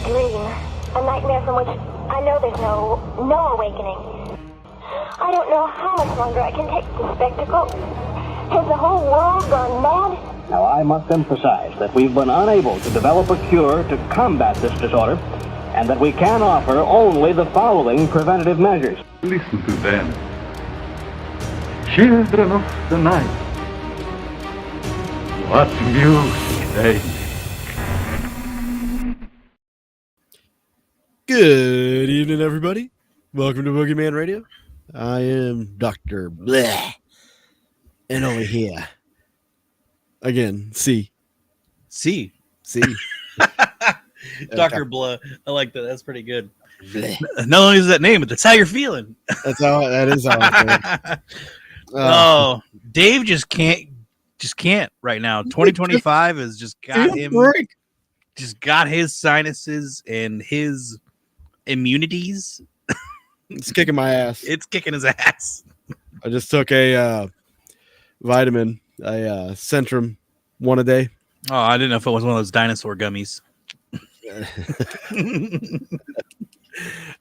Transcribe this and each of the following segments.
dream. A nightmare from which I know there's no awakening. I don't know how much longer I can take the spectacle. Has the whole world gone mad? Now, I must emphasize that we've been unable to develop a cure to combat this disorder, and that we can offer only the following preventative measures. Listen to them. Children of the night. What music they make. Good evening, everybody. Welcome to Boogeyman Radio. I am Dr. Bleh. And over here, again, C. Dr. Blah. I like that. That's pretty good. Bleh. Not only is that name, but that's how you're feeling. That is how I feel. Oh, Dave just can't right now. 2025 has just got him. Just got his sinuses and his immunities. It's kicking my ass. It's kicking his ass. I just took a vitamin, a Centrum, one a day. Oh, I didn't know if it was one of those dinosaur gummies.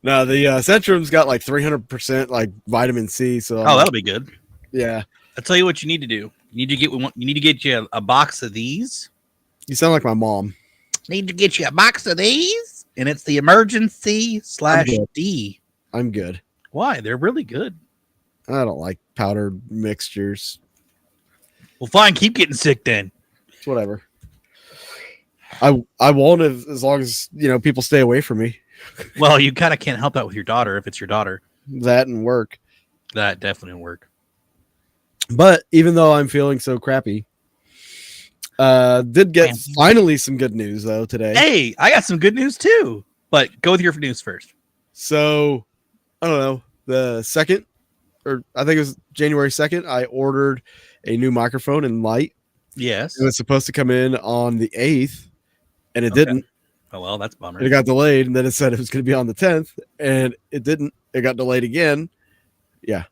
No, the Centrum's got like 300% like vitamin C. So that'll be good. Yeah, I'll tell you what you need to do. You need to get you a box of these. You sound like my mom. Need to get you a box of these, and it's the emergency/D. I'm good. Why? They're really good. I don't like powdered mixtures. Well, fine. Keep getting sick then. It's whatever. I won't as long as people stay away from me. Well, you kind of can't help that with your daughter if it's your daughter. That and work. That definitely work. But even though I'm feeling so crappy, did get finally some good news though today. Hey, I got some good news too. But go with your news first. So I don't know, the 2nd, or I think it was January 2nd, I ordered a new microphone and light. Yes. It was supposed to come in on the 8th, and it didn't. Oh, well, that's a bummer. It got delayed, and then it said it was going to be on the 10th, and it didn't. It got delayed again. Yeah.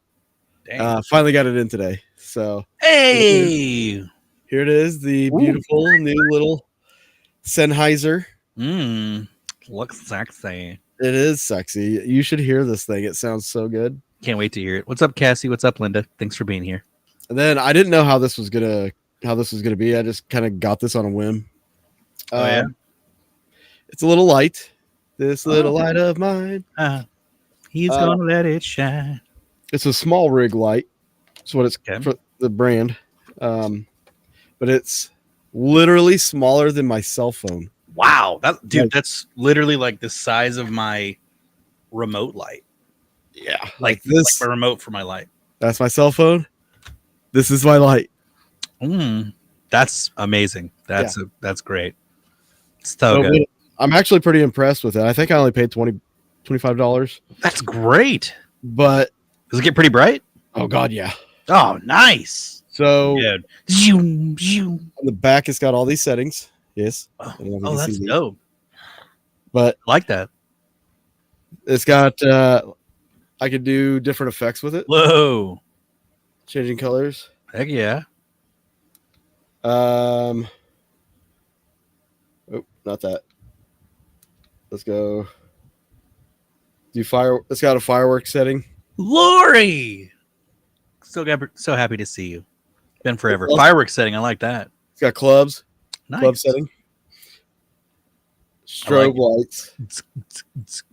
Finally got it in today. So hey, here it is, the beautiful new little Sennheiser. Looks sexy. It is sexy. You should hear this thing. It sounds so good. Can't wait to hear it. What's up, Cassie? What's up, Linda? Thanks for being here. And then I didn't know how this was gonna be. I just kind of got this on a whim. Yeah. It's a little light. This little light of mine. He's gonna let it shine. It's a small rig light. That's what it's for the brand. But it's literally smaller than my cell phone. Wow, that's literally like the size of my remote light. Yeah, like this, like my remote for my light. That's my cell phone. This is my light. That's amazing. That's great. It's so good. I'm actually pretty impressed with it. I think I only paid $25. That's great. But does it get pretty bright? Oh God, yeah. Oh, nice. So on the back, it's got all these settings. Yes. Oh, that's dope. But I like that. It's got I could do different effects with it. Whoa. Changing colors. Heck yeah. Oh, not that. Let's go. It's got a fireworks setting. Lori. So happy to see you. Been forever. Fireworks setting. I like that. It's got clubs. Nice. Club setting. Strobe lights.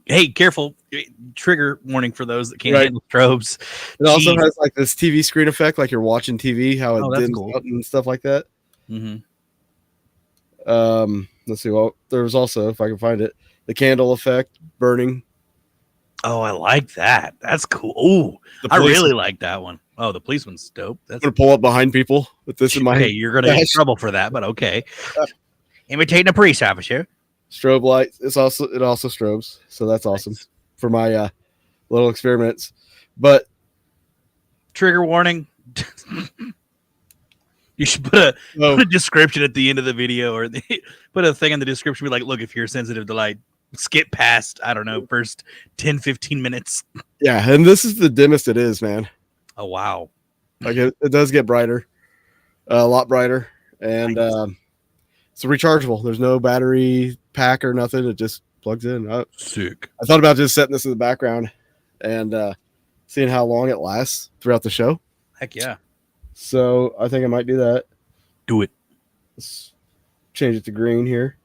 Hey, careful. Trigger warning for those that can't handle strobes. It also has like this TV screen effect, like you're watching TV, how it dims out and stuff like that. Let's see. Well, there was also, if I can find it, the candle effect burning. Oh, I like that. That's cool. Ooh, I really like that one. Oh, the policeman's dope. I'm gonna pull up behind people with this in my hand. Hey, you're gonna get in trouble for that, but okay. Imitating a police officer. Strobe lights. It also strobes, so that's awesome for my little experiments. But trigger warning. You should put a description at the end of the video, or put a thing in the description. Be like, look, if you're sensitive to light, skip past, I don't know, first 10, 15 minutes. Yeah, and this is the dimmest it is, man. Oh, wow. Like it does get brighter, a lot brighter, and it's rechargeable. There's no battery pack or nothing. It just plugs in. Sick. I thought about just setting this in the background and seeing how long it lasts throughout the show. Heck yeah. So I think I might do that. Do it. Let's change it to green here.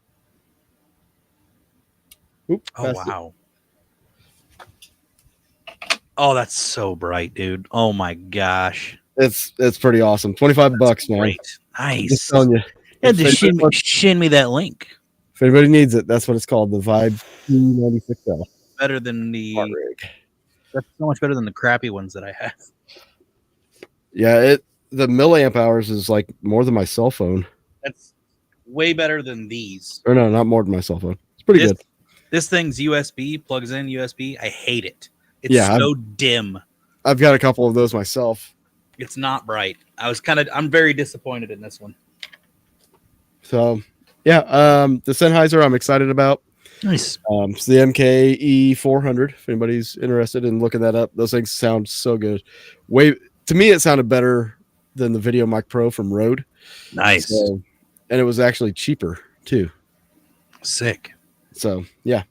Oop, Oh, wow. Oh, that's so bright, dude. Oh my gosh. It's pretty awesome. $25, man. Great. Nice. Just telling you. Yeah, If just anybody, shin me that link. if anybody needs it, that's what it's called. The Vibe P96L. Better than Smart rig. that's so much better than the crappy ones that I have. Yeah, the milliamp hours is like more than my cell phone. That's way better than these. Or no, not more than my cell phone. It's pretty good. This thing's USB, plugs in USB. I hate it. It's Yeah, so dim. I've got a couple of those myself. It's not bright. I'm very disappointed in this one. So yeah, the Sennheiser I'm excited about. Nice. It's the MKE 400. If anybody's interested in looking that up, those things sound so good. To me, it sounded better than the Video Mic Pro from Rode. Nice. So, and it was actually cheaper too. Sick. So yeah.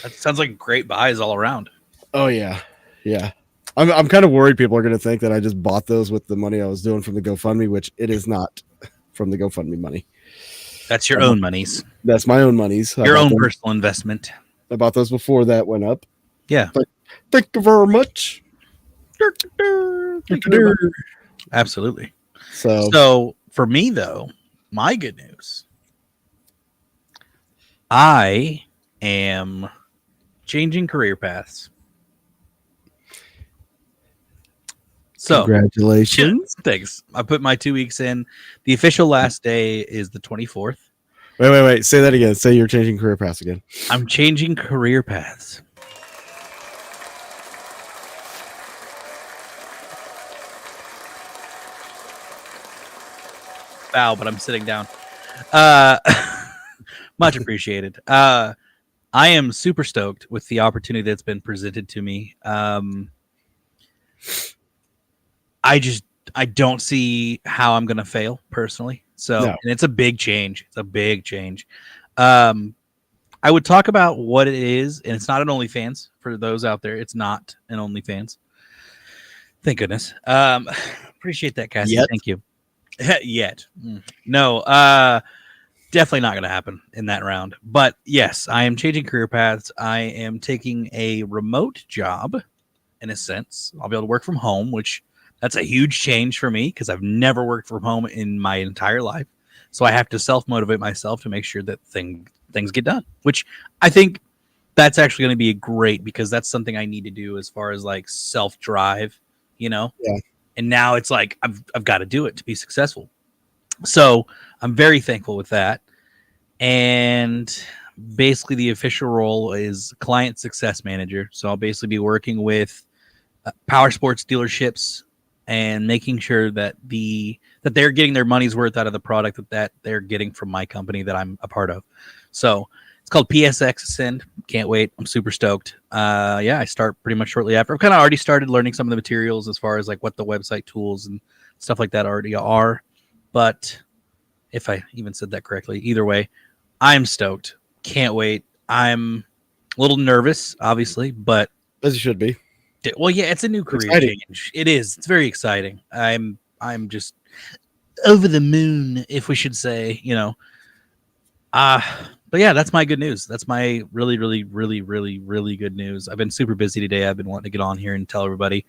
That sounds like great buys all around. Oh yeah, yeah. I'm kind of worried people are going to think that I just bought those with the money I was doing from the GoFundMe, which it is not from the GoFundMe money. That's your own monies. That's my own monies. Your own personal investment. I bought those before that went up. Yeah. Thank you very much. Absolutely. So for me, though, my good news, I am changing career paths. So congratulations. Thanks. I put my 2 weeks in. The official last day is the 24th. Wait. Say that again. Say you're changing career paths again. I'm changing career paths. Bow, but I'm sitting down. Much appreciated. I am super stoked with the opportunity that's been presented to me. I don't see how I'm going to fail personally. So, No. And it's a big change. It's a big change. I would talk about what it is, and it's not an OnlyFans for those out there. It's not an OnlyFans. Thank goodness. Appreciate that, Cassie. Yet. Thank you. Yet. No, definitely not going to happen in that round. But yes, I am changing career paths. I am taking a remote job in a sense. I'll be able to work from home, which that's a huge change for me because I've never worked from home in my entire life. So I have to self-motivate myself to make sure that things get done, which I think that's actually going to be great because that's something I need to do as far as like self-drive, you know? Yeah. And now it's like, I've got to do it to be successful. So I'm very thankful with that. And basically the official role is client success manager. So I'll basically be working with power sports dealerships and making sure that they're getting their money's worth out of the product that they're getting from my company that I'm a part of. So it's called PSX Ascend. Can't wait. I'm super stoked. I start pretty much shortly after. I've kind of already started learning some of the materials as far as like what the website tools and stuff like that already are. But if I even said that correctly, either way, I'm stoked. Can't wait. I'm a little nervous, obviously, but As you should be. well, yeah, it's a new career Exciting. change. It is. It's very exciting. I'm just over the moon, if we should say, you know. But yeah, that's my good news. That's my really, really, really, really, really good news. I've been super busy today. I've been wanting to get on here and tell everybody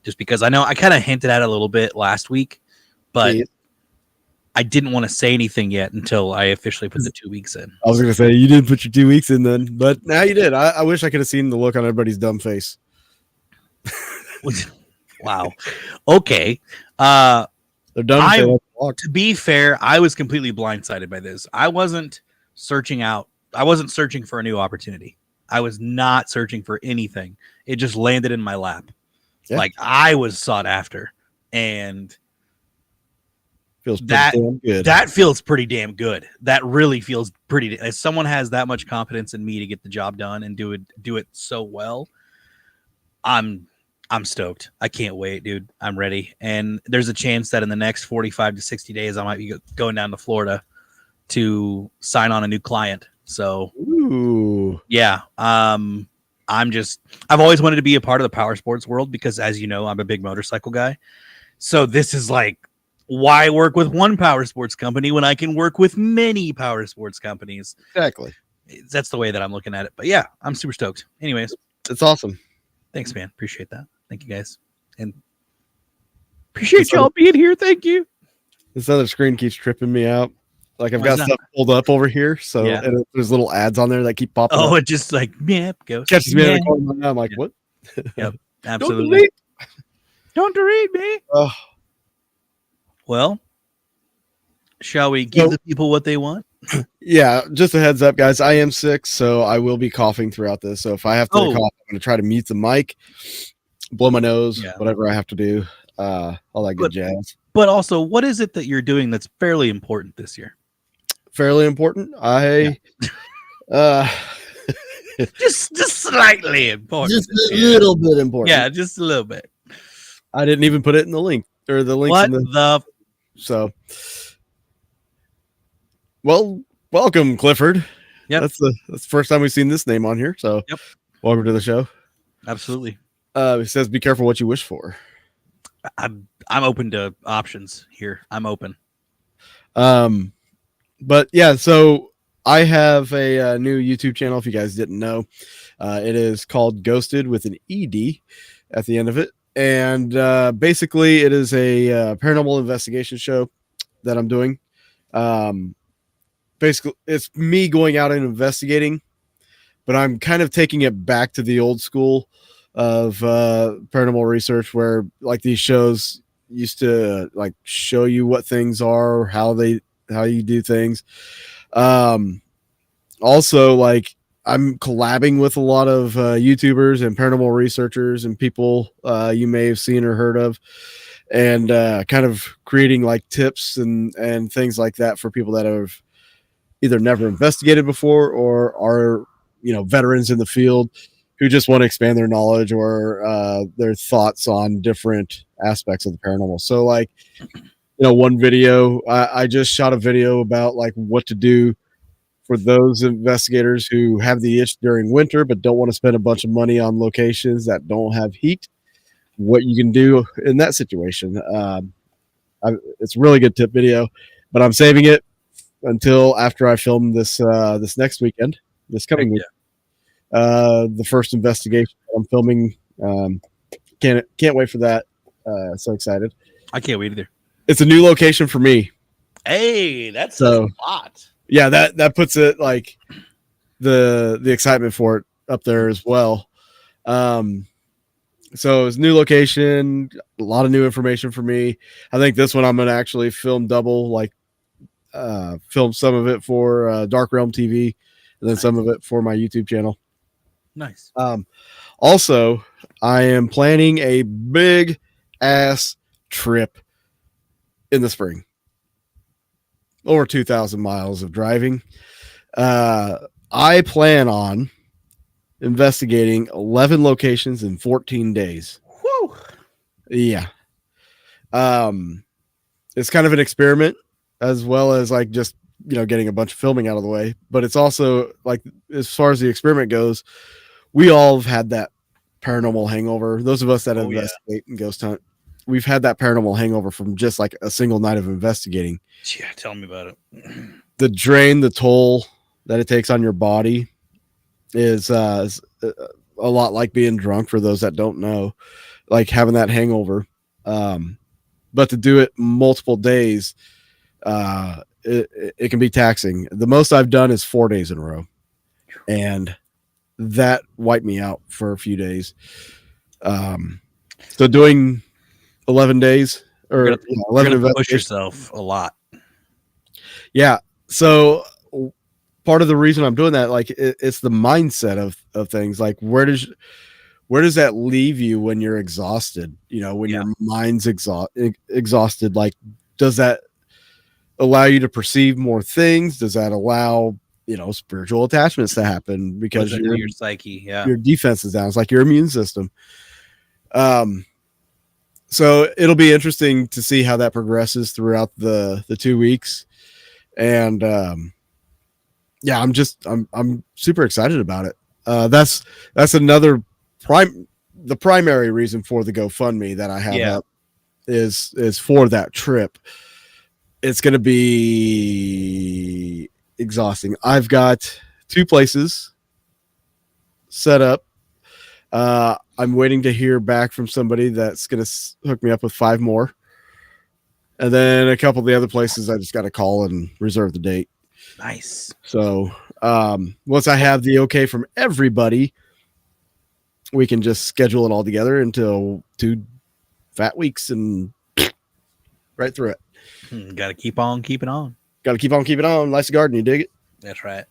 just because I know I kind of hinted at it a little bit last week, but Please. I didn't want to say anything yet until I officially put the 2 weeks in. I was going to say you didn't put your 2 weeks in then, but now you did. I wish I could have seen the look on everybody's dumb face. Wow. Okay. They're dumb. To be fair, I was completely blindsided by this. I wasn't searching for a new opportunity. I was not searching for anything. It just landed in my lap. Yeah. Like I was sought after. And Feels that damn good. That feels pretty damn good. That really feels pretty. If someone has that much confidence in me to get the job done and do it so well, I'm stoked. I can't wait, dude. I'm ready. And there's a chance that in the next 45 to 60 days, I might be going down to Florida to sign on a new client. So Ooh. Ooh. Yeah. I've always wanted to be a part of the power sports world because, as you know, I'm a big motorcycle guy. So this is like, why work with one power sports company when I can work with many power sports companies? Exactly. That's the way that I'm looking at it. But yeah, I'm super stoked. Anyways, It's awesome. thanks, man. Appreciate that. Thank you, guys. And appreciate y'all being here. Thank you. This other screen keeps tripping me out. Like I've Why's got that? stuff pulled up over here, so Yeah. and there's little ads on there that keep popping Oh, up. it just like, yeah, goes. Catches me in Yeah. the corner of my eye. I'm like, Yeah. what? Yep. Don't Absolutely. delete. Don't delete me. Oh, Well, shall we give So- the people what they want? yeah, just a heads up, guys. I am sick, so I will be coughing throughout this. So if I have to Oh. cough, I'm going to try to mute the mic, blow my nose, Yeah. whatever I have to do. All that good But- jazz. But also, what is it that you're doing that's fairly important this year? Fairly important. Just slightly important. Just this a year. little bit important. Yeah, just a little bit. I didn't even put it in the link or the links What in the the? so. Well, welcome, Clifford. Yep. That's the first time we've seen this name on here. So, Yep. welcome to the show. Absolutely. It says, "Be careful what you wish for." I'm open to options here. I'm open. But yeah, so I have a, new YouTube channel. If you guys didn't know, it is called Ghosted with an ED at the end of it, and basically, it is a paranormal investigation show that I'm doing. Basically, it's me going out and investigating, but I'm kind of taking it back to the old school of paranormal research, where like these shows used to like show you what things are, how you do things. Also, like I'm collabing with a lot of YouTubers and paranormal researchers and people you may have seen or heard of, and kind of creating like tips and things like that for people that have either never investigated before or are, you know, veterans in the field who just want to expand their knowledge or their thoughts on different aspects of the paranormal. So like, you know, one video, I just shot a video about like what to do for those investigators who have the itch during winter, but don't want to spend a bunch of money on locations that don't have heat, what you can do in that situation. It's a really good tip video, but I'm saving it until after I film this next weekend, this coming week. The first investigation I'm filming. Can't wait for that. So excited. I can't wait either. It's a new location for me. Hey, that's So- a lot. Yeah, that puts it like the excitement for it up there as well. So it's a new location, a lot of new information for me. I think this one I'm gonna actually film double, like film some of it for Dark Realm TV and then some of it for my YouTube channel. Nice. Also, I am planning a big ass trip in the spring. Over 2,000 miles of driving. I plan on investigating 11 locations in 14 days. Woo. Yeah. It's kind of an experiment as well as like just, you know, getting a bunch of filming out of the way, but it's also like, as far as the experiment goes, we all have had that paranormal hangover. Those of us that investigate and ghost hunt, we've had that paranormal hangover from just like a single night of investigating. Yeah, tell me about it. The drain, the toll that it takes on your body is a lot like being drunk, for those that don't know, like having that hangover. But to do it multiple days, it can be taxing. The most I've done is 4 days in a row, and that wiped me out for a few days. So doing 11 days or You're 11 gonna push investigations. yourself a lot. Yeah. So part of the reason I'm doing that, like it's the mindset of things. Like where does that leave you when you're exhausted? You know, when your mind's exhausted, like, does that allow you to perceive more things? Does that allow, you know, spiritual attachments to happen because your psyche? Yeah. your defense is down? It's like your immune system. So it'll be interesting to see how that progresses throughout the 2 weeks. And, yeah, I'm super excited about it. That's another the primary reason for the GoFundMe that I have up is for that trip. It's going to be exhausting. I've got 2 places set up. I'm waiting to hear back from somebody that's going to hook me up with 5 more. And then a couple of the other places I just got to call and reserve the date. Nice. So once I have the okay from everybody, we can just schedule it all together until 2 fat weeks and right through it. Got to keep on keeping on. Got to keep on keeping on. Life's a garden. You dig it? That's right.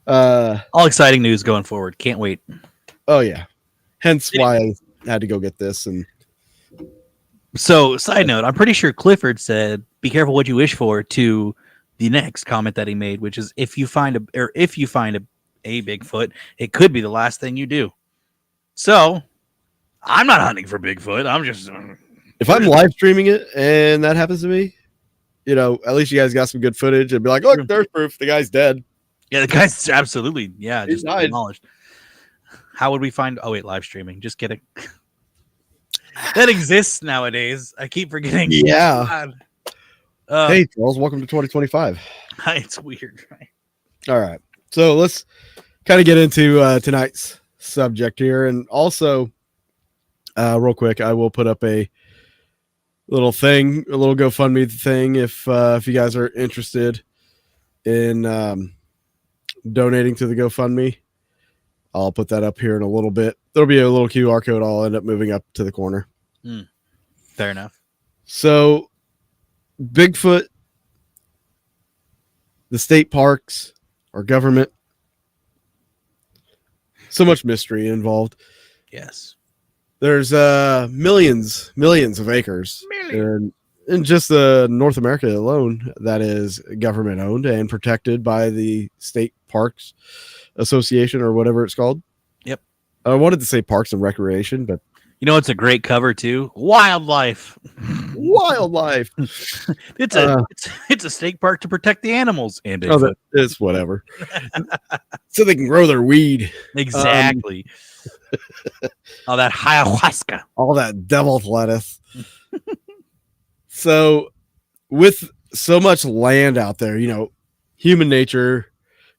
All exciting news going forward. Can't wait. Oh yeah. Hence why I had to go get this. And so, side note, I'm pretty sure Clifford said, "Be careful what you wish for." To the next comment that he made, which is, if you find a Bigfoot, it could be the last thing you do. So, I'm not hunting for Bigfoot. I'm just if I'm live streaming it and that happens to me, at least you guys got some good footage and be like, look, there's proof the guy's dead. Yeah, the guy's absolutely, yeah, He just died. demolished. How would we find? Oh wait, live streaming. Just kidding. That exists nowadays. I keep forgetting. Yeah. Hey, Charles, welcome to 2025. It's weird, right? All right. So let's kind of get into tonight's subject here. And also, real quick, I will put up a little GoFundMe thing if you guys are interested in donating to the GoFundMe. I'll put that up here in a little bit. There'll be a little QR code I'll end up moving up to the corner. Fair enough. So, Bigfoot, the state parks, our government, so much mystery involved. Yes. There's millions of acres in just North America alone that is government owned and protected by the State Parks Association or whatever it's called. Yep. I wanted to say Parks and Recreation, but It's a great cover too. Wildlife. It's a state park to protect the animals and Bigfoot. It's whatever. So they can grow their weed. Exactly. All that ayahuasca. All that devil's lettuce. So with so much land out there, human nature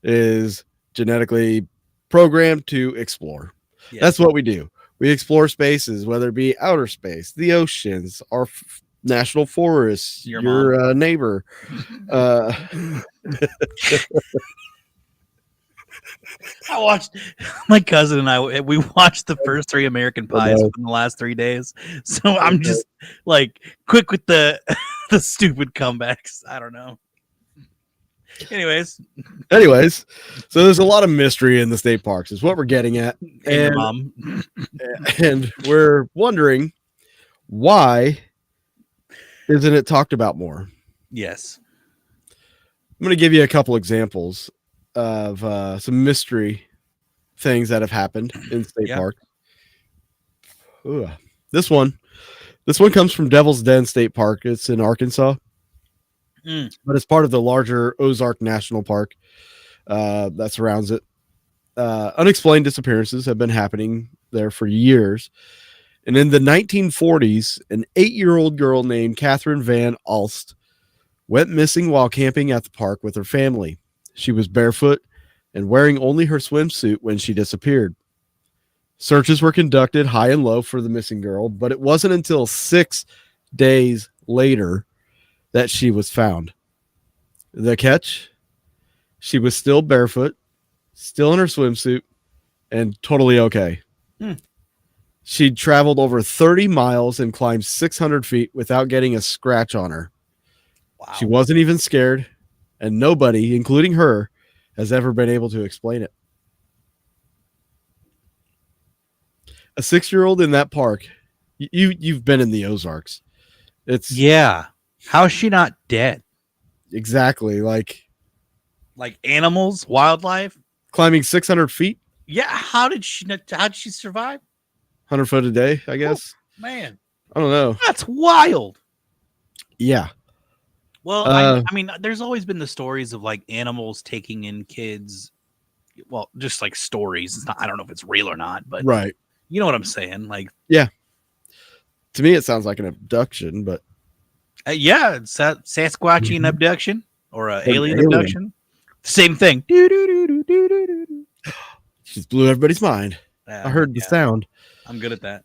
is genetically programmed to explore. Yes. That's what we do. We explore spaces, whether it be outer space, the oceans, our national forests, your neighbor. I watched my cousin and we watched the first 3 American Pies in the last 3 days. So I'm just like quick with the the stupid comebacks. I don't know. Anyways, so there's a lot of mystery in the state parks is what we're getting at. And we're wondering, why isn't it talked about more? Yes. I'm going to give you a couple examples of some mystery things that have happened in state parks. Ooh, this one comes from Devil's Den State Park. It's in Arkansas. But it's part of the larger Ozark National Park that surrounds it. Unexplained disappearances have been happening there for years. And in the 1940s, an 8-year-old girl named Catherine Van Alst went missing while camping at the park with her family. She was barefoot and wearing only her swimsuit when she disappeared. Searches were conducted high and low for the missing girl, but it wasn't until 6 days later that she was found. The catch? She was still barefoot, still in her swimsuit, and totally okay. She'd traveled over 30 miles and climbed 600 feet without getting a scratch on her. Wow. She wasn't even scared, and nobody, including her, has ever been able to explain it. A 6-year-old in that park, you've been in the Ozarks. How is she not dead? Exactly. Like animals, wildlife, climbing 600 feet. Yeah. How did she survive? 100 foot a day, I guess. Man, I don't know. That's wild. Yeah. Well, I mean, there's always been the stories of like animals taking in kids. Well, just like stories. It's not. I don't know if it's real or not, but right. you know what I'm saying. Like, Yeah. To me, it sounds like an abduction, but yeah, it's a Sasquatchian Mhm. abduction or an An alien alien. abduction. Same thing. Just blew everybody's mind. I heard the Yeah, sound. I'm good at that.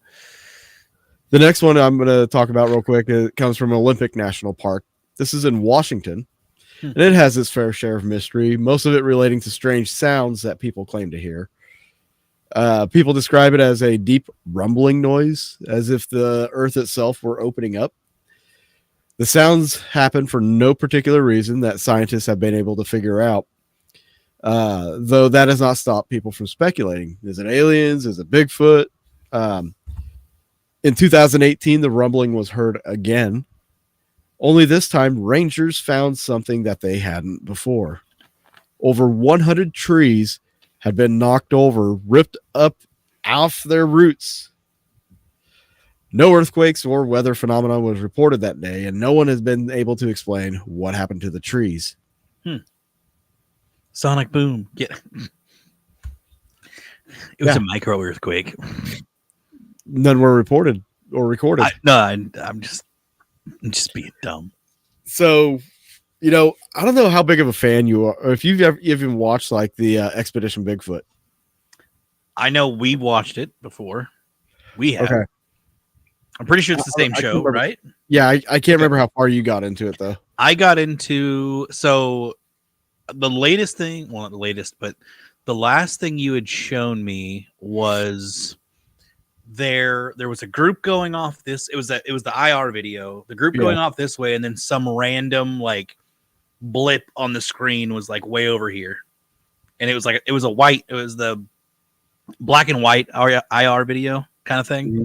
The next one I'm going to talk about real quick, it comes from Olympic National Park. This is in Washington, and it has its fair share of mystery, most of it relating to strange sounds that people claim to hear. People describe it as a deep rumbling noise, as if the earth itself were opening up. The sounds happen for no particular reason that scientists have been able to figure out, though that has not stopped people from speculating. Is it aliens? Is it Bigfoot? In 2018, the rumbling was heard again. Only this time, rangers found something that they hadn't before. Over 100 trees had been knocked over, ripped up off their roots. No earthquakes or weather phenomena was reported that day, and no one has been able to explain what happened to the trees. Sonic boom. It was a micro earthquake. None were reported or recorded. I'm just being dumb. So, I don't know how big of a fan you are, or if you've ever even watched like the Expedition Bigfoot. I know we watched it before. We have. Okay. I'm pretty sure it's the same show, right? Yeah, I can't remember how far you got into it though. I got into the latest thing. Well, not the latest, but the last thing you had shown me was there was a group going off this. It was the IR video. The group going off this way, and then some random like blip on the screen was like way over here, and it was the black and white IR video kind of thing. Mm-hmm.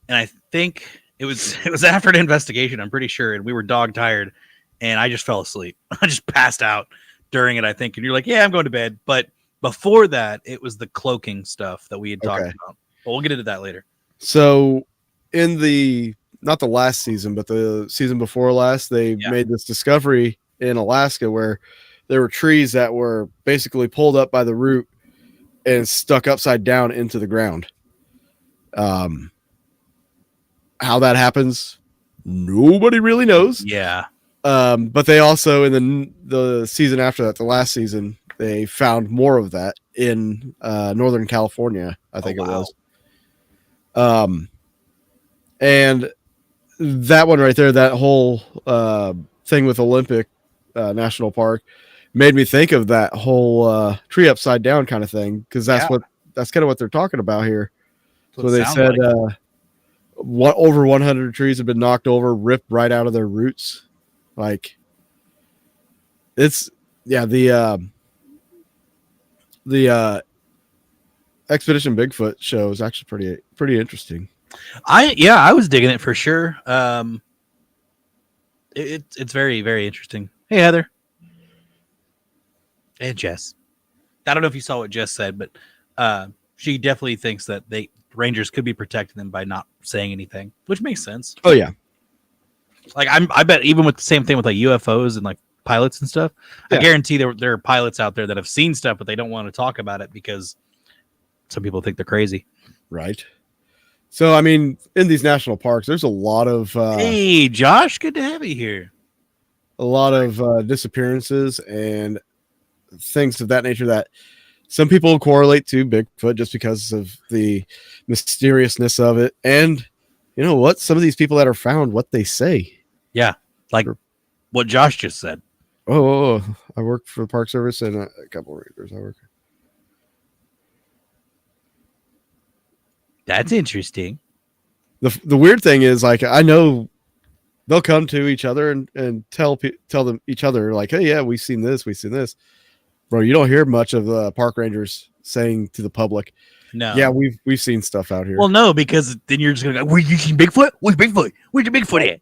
And I think it was after an investigation, I'm pretty sure, and we were dog tired, and I just fell asleep. I just passed out during it, I think. And you're like, yeah, I'm going to bed. But before that, it was the cloaking stuff that we had talked about. But we'll get into that later. So in not the last season, but the season before last, they made this discovery in Alaska where there were trees that were basically pulled up by the root and stuck upside down into the ground. How that happens, nobody really knows. Yeah. But they also, in the season after that, the last season, they found more of that in Northern California, I think it was. And that one right there, that whole thing with Olympic National Park made me think of that whole tree upside down kind of thing, because that's kind of what they're talking about here. So they said over 100 trees have been knocked over, ripped right out of their roots. Like the Expedition Bigfoot show is actually pretty interesting. I was digging it for sure. It's very, very interesting. Hey, Heather. And Jess. I don't know if you saw what Jess said, but she definitely thinks that Rangers could be protecting them by not saying anything, which makes sense. Oh yeah. Like I bet even with the same thing with like UFOs and like pilots and stuff, I guarantee there are pilots out there that have seen stuff, but they don't want to talk about it because some people think they're crazy. Right. So, I mean, in these national parks, there's a lot of... hey, Josh, good to have you here. A lot of disappearances and things of that nature that some people correlate to Bigfoot just because of the mysteriousness of it. And you know what? Some of these people that are found, what they say. Yeah, like what Josh just said. Oh, I work for the Park Service and a couple of rangers. I work. That's interesting. The weird thing is, like, I know they'll come to each other and tell them each other, like, hey, yeah, we've seen this. Bro, you don't hear much of the park rangers saying to the public, no, yeah, we've seen stuff out here. Well, no, because then you're just gonna go, where you seen Bigfoot? Where's Bigfoot? Where's your Bigfoot at?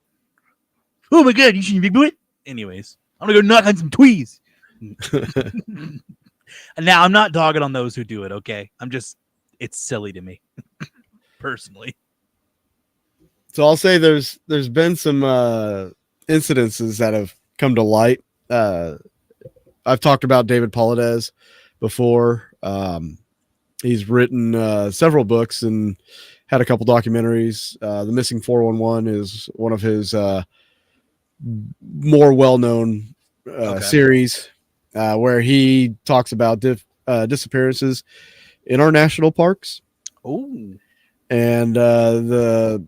Oh my god, you seen Bigfoot? Anyways, I'm gonna go knock on some tweez. And now I'm not dogging on those who do it, okay? It's silly to me. Personally. So I'll say there's been some incidences that have come to light. I've talked about David Paulides before. He's written several books and had a couple documentaries. The Missing 411 is one of his more well-known series where he talks about disappearances in our national parks. Oh, and the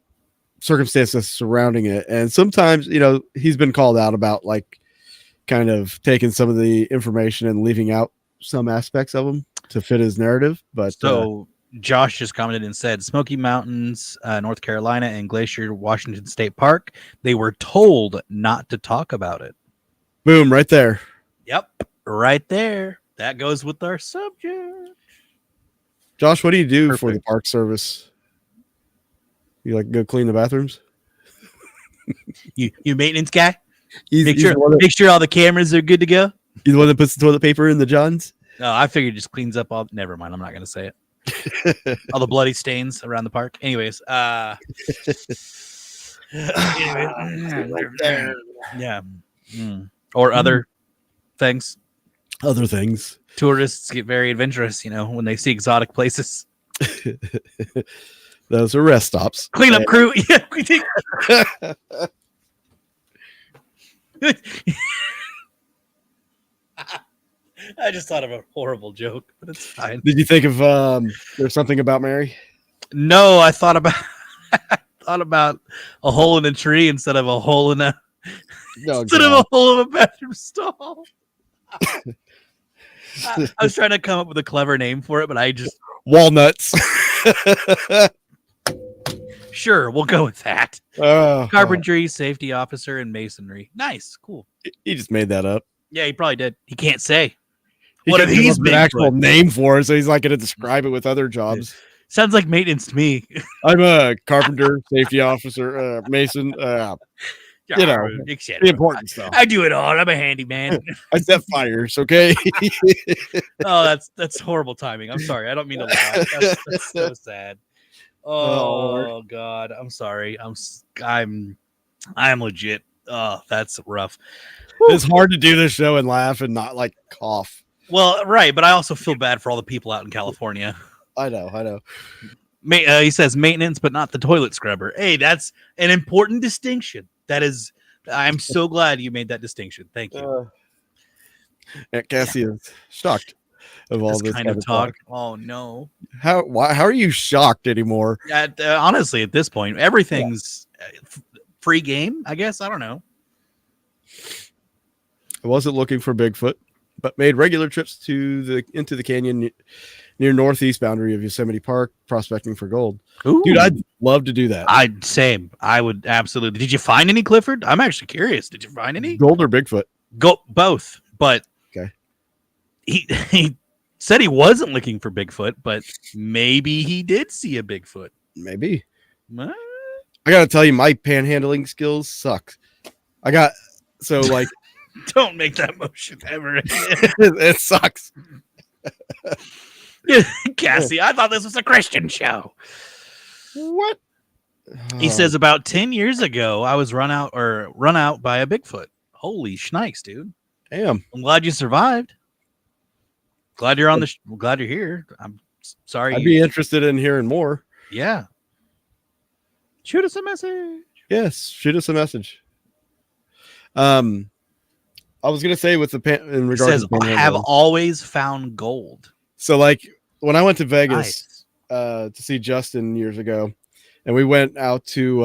circumstances surrounding it. And sometimes, he's been called out about like kind of taking some of the information and leaving out some aspects of them to fit his narrative. But so Josh just commented and said Smoky Mountains, North Carolina, and Glacier, Washington State Park, they were told not to talk about it. Boom, right there. Yep, right there. That goes with our subject. Josh, what do you do for Perfect. the Park Service? You like go clean the bathrooms? You maintenance guy? He's Make the sure all the cameras are good to go. he's the one that puts the toilet paper in the johns. No, I figured it just cleans up all. Never mind. I'm not going to say it. All the bloody stains around the park. Anyways, yeah. Or other things. Other things. Tourists get very adventurous, when they see exotic places. Those are rest stops. Cleanup crew. Yeah, we think. I just thought of a horrible joke, but it's fine. Did you think of there's something about Mary? No, I thought about a hole in a tree instead of a hole in a instead of a hole of a bathroom stall. I was trying to come up with a clever name for it, but I just walnuts. Sure, we'll go with that. Carpentry, safety officer, and masonry. Nice, cool. He just made that up. Yeah, he probably did. He can't say. What if he's an actual name for it? So he's not going to describe it with other jobs. Sounds like maintenance to me. I'm a carpenter, safety officer, mason. The important stuff. I do it all. I'm a handyman. I set fires. Okay. Oh, that's horrible timing. I'm sorry. I don't mean to laugh. That's so sad. Oh God, I'm sorry. I'm legit. Oh, that's rough. It's hard to do this show and laugh and not like cough. Well, right, but I also feel bad for all the people out in California. I know. He says maintenance, but not the toilet scrubber. Hey, that's an important distinction. That is, I'm so glad you made that distinction. Thank you. Aunt Cassie is shocked of all this kind of talk. Oh no! How are you shocked anymore? Honestly, at this point, everything's free game. I guess I don't know. I wasn't looking for Bigfoot, but made regular trips into the canyon near northeast boundary of Yosemite Park, prospecting for gold. Ooh. Dude, I'd love to do that. Same. I would absolutely. Did you find any, Clifford? I'm actually curious. Did you find any gold or Bigfoot? Both, but okay. He said he wasn't looking for Bigfoot, but maybe he did see a Bigfoot. Maybe. I gotta tell you, my panhandling skills suck. Don't make that motion ever again. It sucks. Cassie, I thought this was a Christian show. What? He says about 10 years ago, I was run out by a Bigfoot. Holy shnikes, dude. Damn. I'm glad you survived. Glad you're on glad you're here. I'm sorry. I'd be interested in hearing more. Yeah. Shoot us a message. Yes, shoot us a message. I was gonna say with in regards to have always found gold. So like when I went to Vegas to see Justin years ago, and we went out to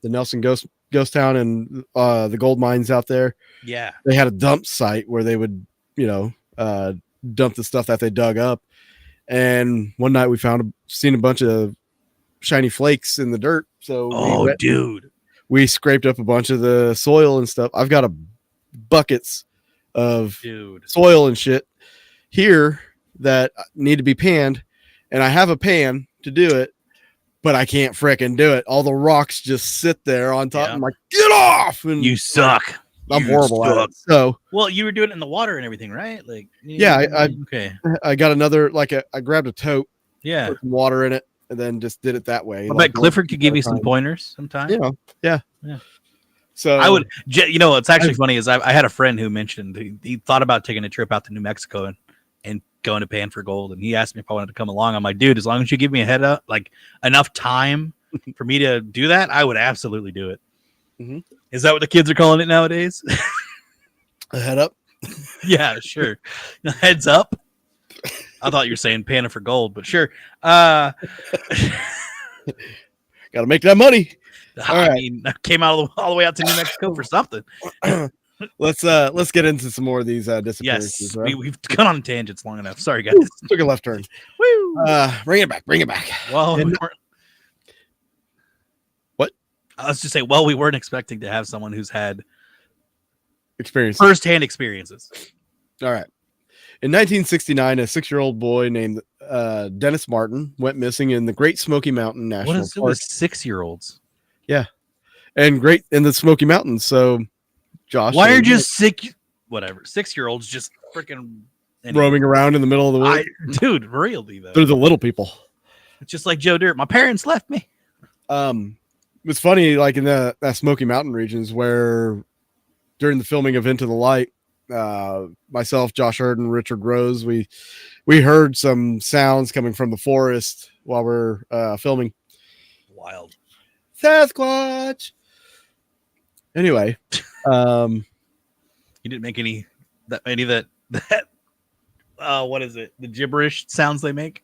the Nelson Ghost Town and the gold mines out there. Yeah, they had a dump site where they would dump the stuff that they dug up. And one night we seen a bunch of shiny flakes in the dirt. So we scraped up a bunch of the soil and stuff. I've got buckets of soil and shit here that need to be panned, and I have a pan to do it, but I can't fricking do it. All the rocks just sit there on top. I'm like, get off! And you suck. I'm horrible at it. So, well, you were doing it in the water and everything, right? Like, I got another I grabbed a tote, put some water in it, and then just did it that way. I bet Clifford could give you some pointers sometime. Yeah. So I would, what's actually funny is I had a friend who mentioned he thought about taking a trip out to New Mexico and going to Pan for Gold. And he asked me if I wanted to come along. I'm like, dude, as long as you give me a head up, like enough time for me to do that, I would absolutely do it. Mm-hmm. Is that what the kids are calling it nowadays? A head up. Yeah, sure. Heads up. I thought you were saying Pan for Gold, but sure. Got to make that money. I mean, I came all the way out to New Mexico for something. Let's get into some more of these disappearances. Yes, right? we've gone on tangents long enough. Sorry, guys. Took a left turn. Woo! Bring it back. Well, What? Let's just say, we weren't expecting to have someone who's had Experience. first-hand experiences. All right. In 1969, a 6-year-old boy named Dennis Martin went missing in the Great Smoky Mountain National What is it Park. with 6-year-olds? And great in the Smoky Mountains. So, Josh, Why are just 6-year-olds just freaking roaming around in the middle of the woods? Dude, really though. They're the little people. It's just like Joe Dirt. My parents left me. It's funny, like in that Smoky Mountain regions where during the filming of Into the Light, myself, Josh Hurd, and Richard Rose, we heard some sounds coming from the forest while we're filming. Wild. Sasquatch. Anyway, you didn't make any that what is it? The gibberish sounds they make?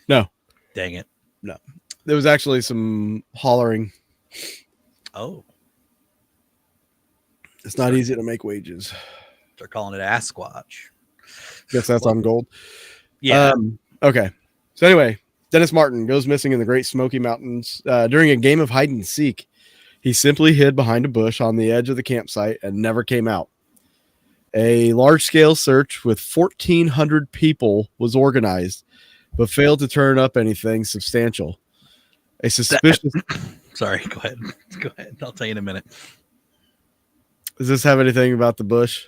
No. Dang it. No. There was actually some hollering. Oh. It's not easy to make wages. They're calling it Sasquatch. Guess that's on gold. Yeah. Okay. So anyway, Dennis Martin goes missing in the Great Smoky Mountains during a game of hide and seek. He simply hid behind a bush on the edge of the campsite and never came out. A large-scale search with 1,400 people was organized, but failed to turn up anything substantial. A suspicious... Sorry, go ahead. Go ahead. I'll tell you in a minute. Does this have anything about the bush?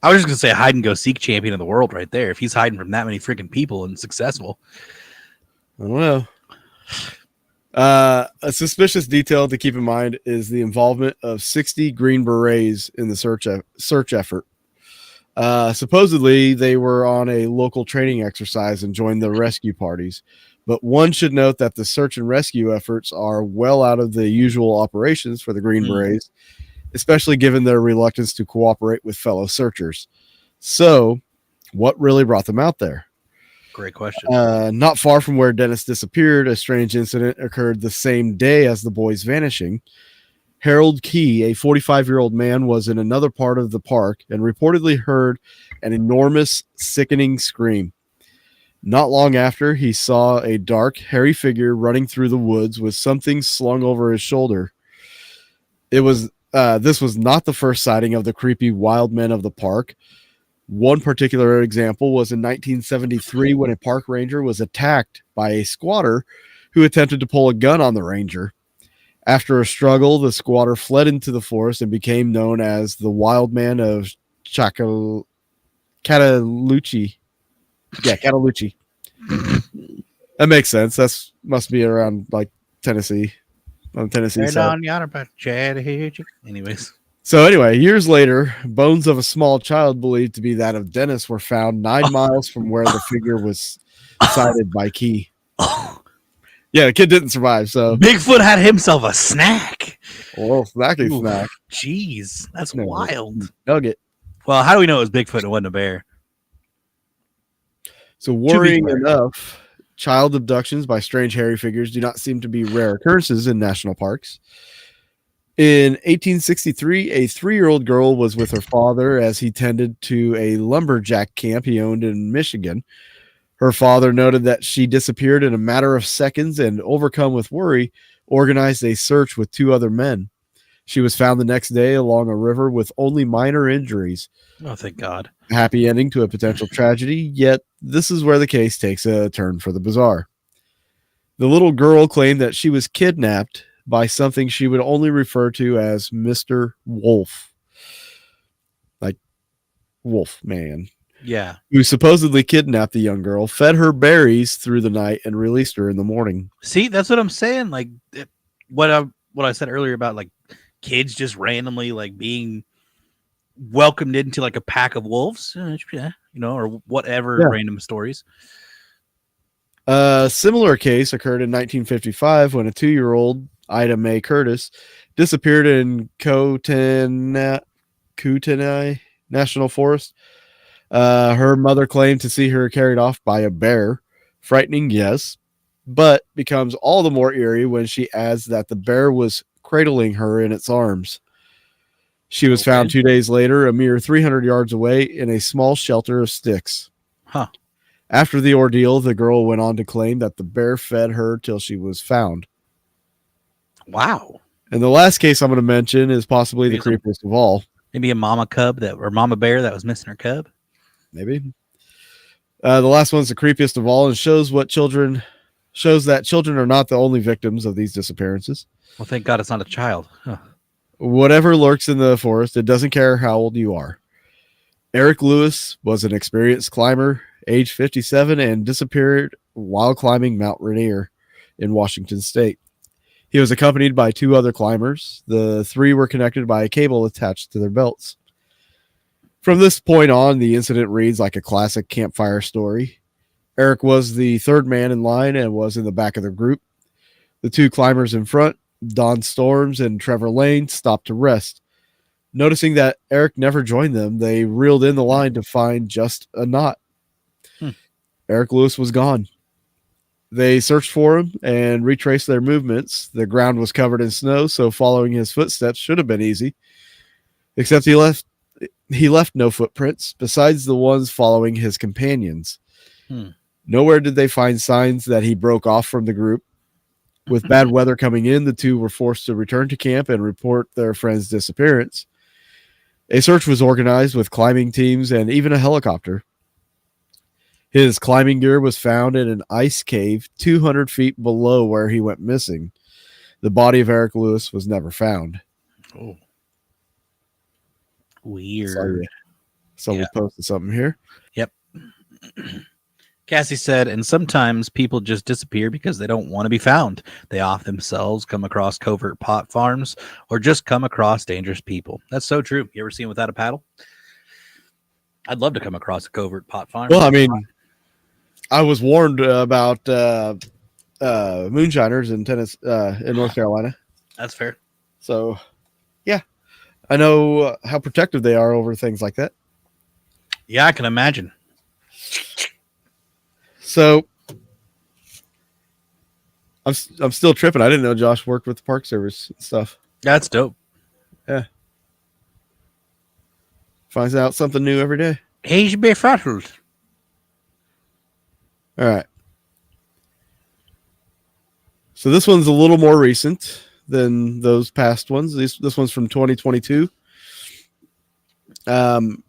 I was just going to say hide and go seek champion of the world right there. If he's hiding from that many freaking people and successful. I don't know. A suspicious detail to keep in mind is the involvement of 60 Green Berets in the search effort. Supposedly, they were on a local training exercise and joined the rescue parties. But one should note that the search and rescue efforts are well out of the usual operations for the Green Berets, especially given their reluctance to cooperate with fellow searchers. So, what really brought them out there? Great question. Not far from where Dennis disappeared, a strange incident occurred the same day as the boy's vanishing. Harold Key, a 45-year-old man, was in another part of the park and reportedly heard an enormous, sickening scream. Not long after, he saw a dark, hairy figure running through the woods with something slung over his shoulder. This was not the first sighting of the creepy wild men of the park. One particular example was in 1973 when a park ranger was attacked by a squatter who attempted to pull a gun on the ranger. After a struggle, the squatter fled into the forest and became known as the Wild Man of Catalucci. Yeah, Catalucci. That makes sense. That's must be around like Tennessee, on Tennessee side. Anyways. So anyway, years later, bones of a small child believed to be that of Dennis were found 9 miles from where the figure was sighted by Key. Yeah, the kid didn't survive. So Bigfoot had himself a snack. well, snacky snack. Jeez, that's wild. Nugget. Well, how do we know it was Bigfoot and it wasn't a bear? So worrying enough, child abductions by strange hairy figures do not seem to be rare occurrences in national parks. In 1863, a 3-year-old girl was with her father as he tended to a lumberjack camp he owned in Michigan. Her father noted that she disappeared in a matter of seconds and, overcome with worry, organized a search with 2 other men. She was found the next day along a river with only minor injuries. Oh, thank God. A happy ending to a potential tragedy, yet this is where the case takes a turn for the bizarre. The little girl claimed that she was kidnapped by something she would only refer to as Mr. Wolf. Like Wolf Man. Yeah. Who supposedly kidnapped the young girl, fed her berries through the night, and released her in the morning. See, that's what I'm saying. Like what I said earlier about like kids just randomly like being welcomed into like a pack of wolves, or whatever random stories. A similar case occurred in 1955 when a 2-year-old Ida Mae Curtis disappeared in Kootenai National Forest. Her mother claimed to see her carried off by a bear. Frightening, yes, but becomes all the more eerie when she adds that the bear was cradling her in its arms. She was found 2 days later, a mere 300 yards away, in a small shelter of sticks. Huh. After the ordeal, the girl went on to claim that the bear fed her till she was found. Wow. And the last case I'm going to mention is possibly the creepiest of all. Maybe a mama mama bear that was missing her cub. Maybe. The last one's the creepiest of all and shows that children are not the only victims of these disappearances. Well, thank God it's not a child. Huh. Whatever lurks in the forest, it doesn't care how old you are. Eric Lewis was an experienced climber, age 57, and disappeared while climbing Mount Rainier in Washington State. He was accompanied by 2 other climbers. The 3 were connected by a cable attached to their belts. From this point on, the incident reads like a classic campfire story. Eric was the 3rd man in line and was in the back of the group. The 2 climbers in front, Don Storms and Trevor Lane, stopped to rest. Noticing that Eric never joined them, they reeled in the line to find just a knot. Eric Lewis was gone. They searched for him and retraced their movements. The ground was covered in snow, so following his footsteps should have been easy. Except he left no footprints besides the ones following his companions. Nowhere did they find signs that he broke off from the group. With bad weather coming in, the 2 were forced to return to camp and report their friend's disappearance. A search was organized with climbing teams and even a helicopter. His climbing gear was found in an ice cave 200 feet below where he went missing. The body of Eric Lewis was never found. Oh. Weird. Someone posted something here. Yep. Cassie said, and sometimes people just disappear because they don't want to be found. They off themselves come across covert pot farms or just come across dangerous people. That's so true. You ever seen Without a Paddle? I'd love to come across a covert pot farm. Well, I mean, I was warned about moonshiners in in North Carolina. That's fair. So, yeah, I know how protective they are over things like that. Yeah, I can imagine. So, I'm still tripping. I didn't know Josh worked with the Park Service and stuff. That's dope. Yeah. Finds out something new every day. He's befuddled. All right. So this one's a little more recent than those past ones. This one's from 2022. In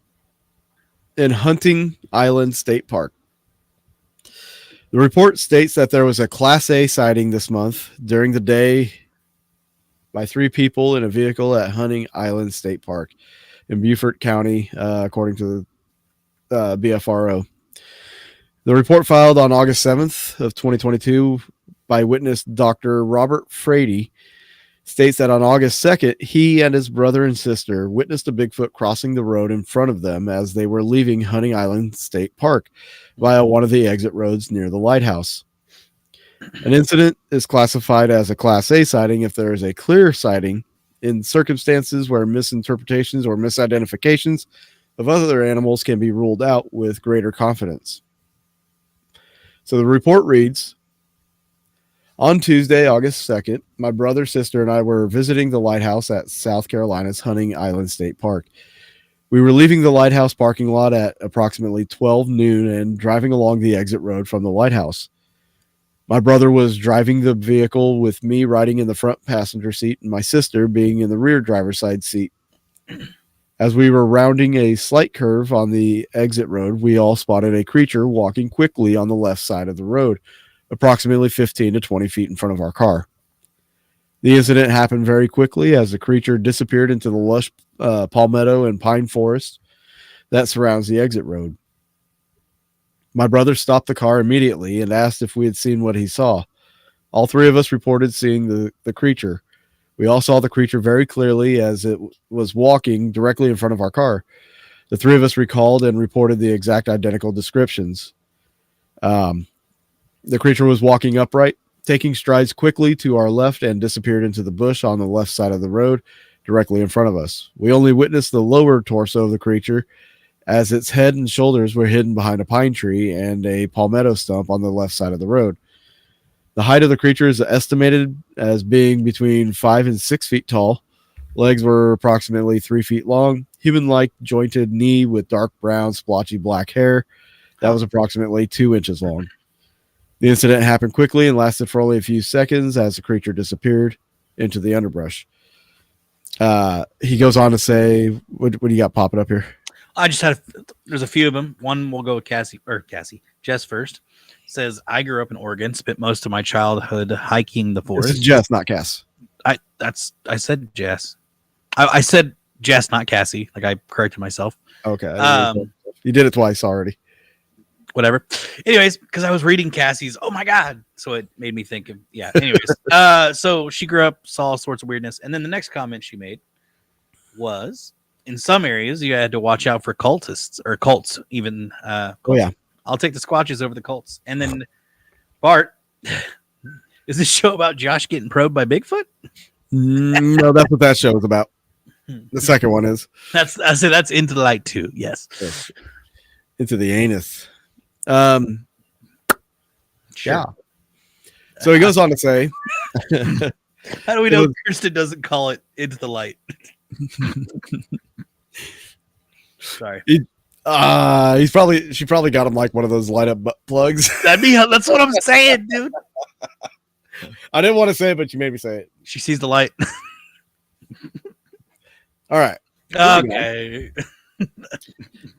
Hunting Island State Park. The report states that there was a Class A sighting this month during the day by 3 people in a vehicle at Hunting Island State Park in Beaufort County, according to the BFRO. The report filed on August 7th of 2022 by witness Dr. Robert Frady states that on August 2nd, he and his brother and sister witnessed a Bigfoot crossing the road in front of them as they were leaving Hunting Island State Park via one of the exit roads near the lighthouse. An incident is classified as a Class A sighting if there is a clear sighting in circumstances where misinterpretations or misidentifications of other animals can be ruled out with greater confidence. So the report reads, on Tuesday, August 2nd, my brother, sister, and I were visiting the lighthouse at South Carolina's Hunting Island State Park. We were leaving the lighthouse parking lot at approximately 12 noon and driving along the exit road from the lighthouse. My brother was driving the vehicle with me riding in the front passenger seat and my sister being in the rear driver's side seat. As we were rounding a slight curve on the exit road, we all spotted a creature walking quickly on the left side of the road, approximately 15 to 20 feet in front of our car. The incident happened very quickly as the creature disappeared into the lush palmetto and pine forest that surrounds the exit road. My brother stopped the car immediately and asked if we had seen what he saw. All 3 of us reported seeing the creature. We all saw the creature very clearly as it was walking directly in front of our car. The three of us recalled and reported the exact identical descriptions. The creature was walking upright, taking strides quickly to our left, and disappeared into the bush on the left side of the road directly in front of us. We only witnessed the lower torso of the creature as its head and shoulders were hidden behind a pine tree and a palmetto stump on the left side of the road. The height of the creature is estimated as being between 5 and 6 feet tall. Legs were approximately 3 feet long, human-like jointed knee with dark brown, splotchy black hair that was approximately 2 inches long. The incident happened quickly and lasted for only a few seconds as the creature disappeared into the underbrush. He goes on to say, what do you got popping up here? I just had there's a few of them. One will go with Jess first. Says, I grew up in Oregon, spent most of my childhood hiking the forest. This is Jess, not Cass. I said Jess. I said Jess, not Cassie. Like I corrected myself. Okay. You did it twice already. Whatever. Anyways, because I was reading Cassie's, oh my God. So it made me think of, yeah. Anyways, so she grew up, saw all sorts of weirdness. And then the next comment she made was, in some areas, you had to watch out for cultists or cults, even. Cults. Oh, yeah. I'll take the Squatches over the cults. And then Bart, is this show about Josh getting probed by Bigfoot? No, that's what that show is about. The second one is. That's Into the Light too. Yes. Into the anus. Sure. Yeah. So he goes on to say, how do we know Kirsten doesn't call it Into the Light? Sorry. She probably got him like one of those light up butt plugs. That's what I'm saying, dude. I didn't want to say it, but you made me say it. She sees the light. All right. Okay.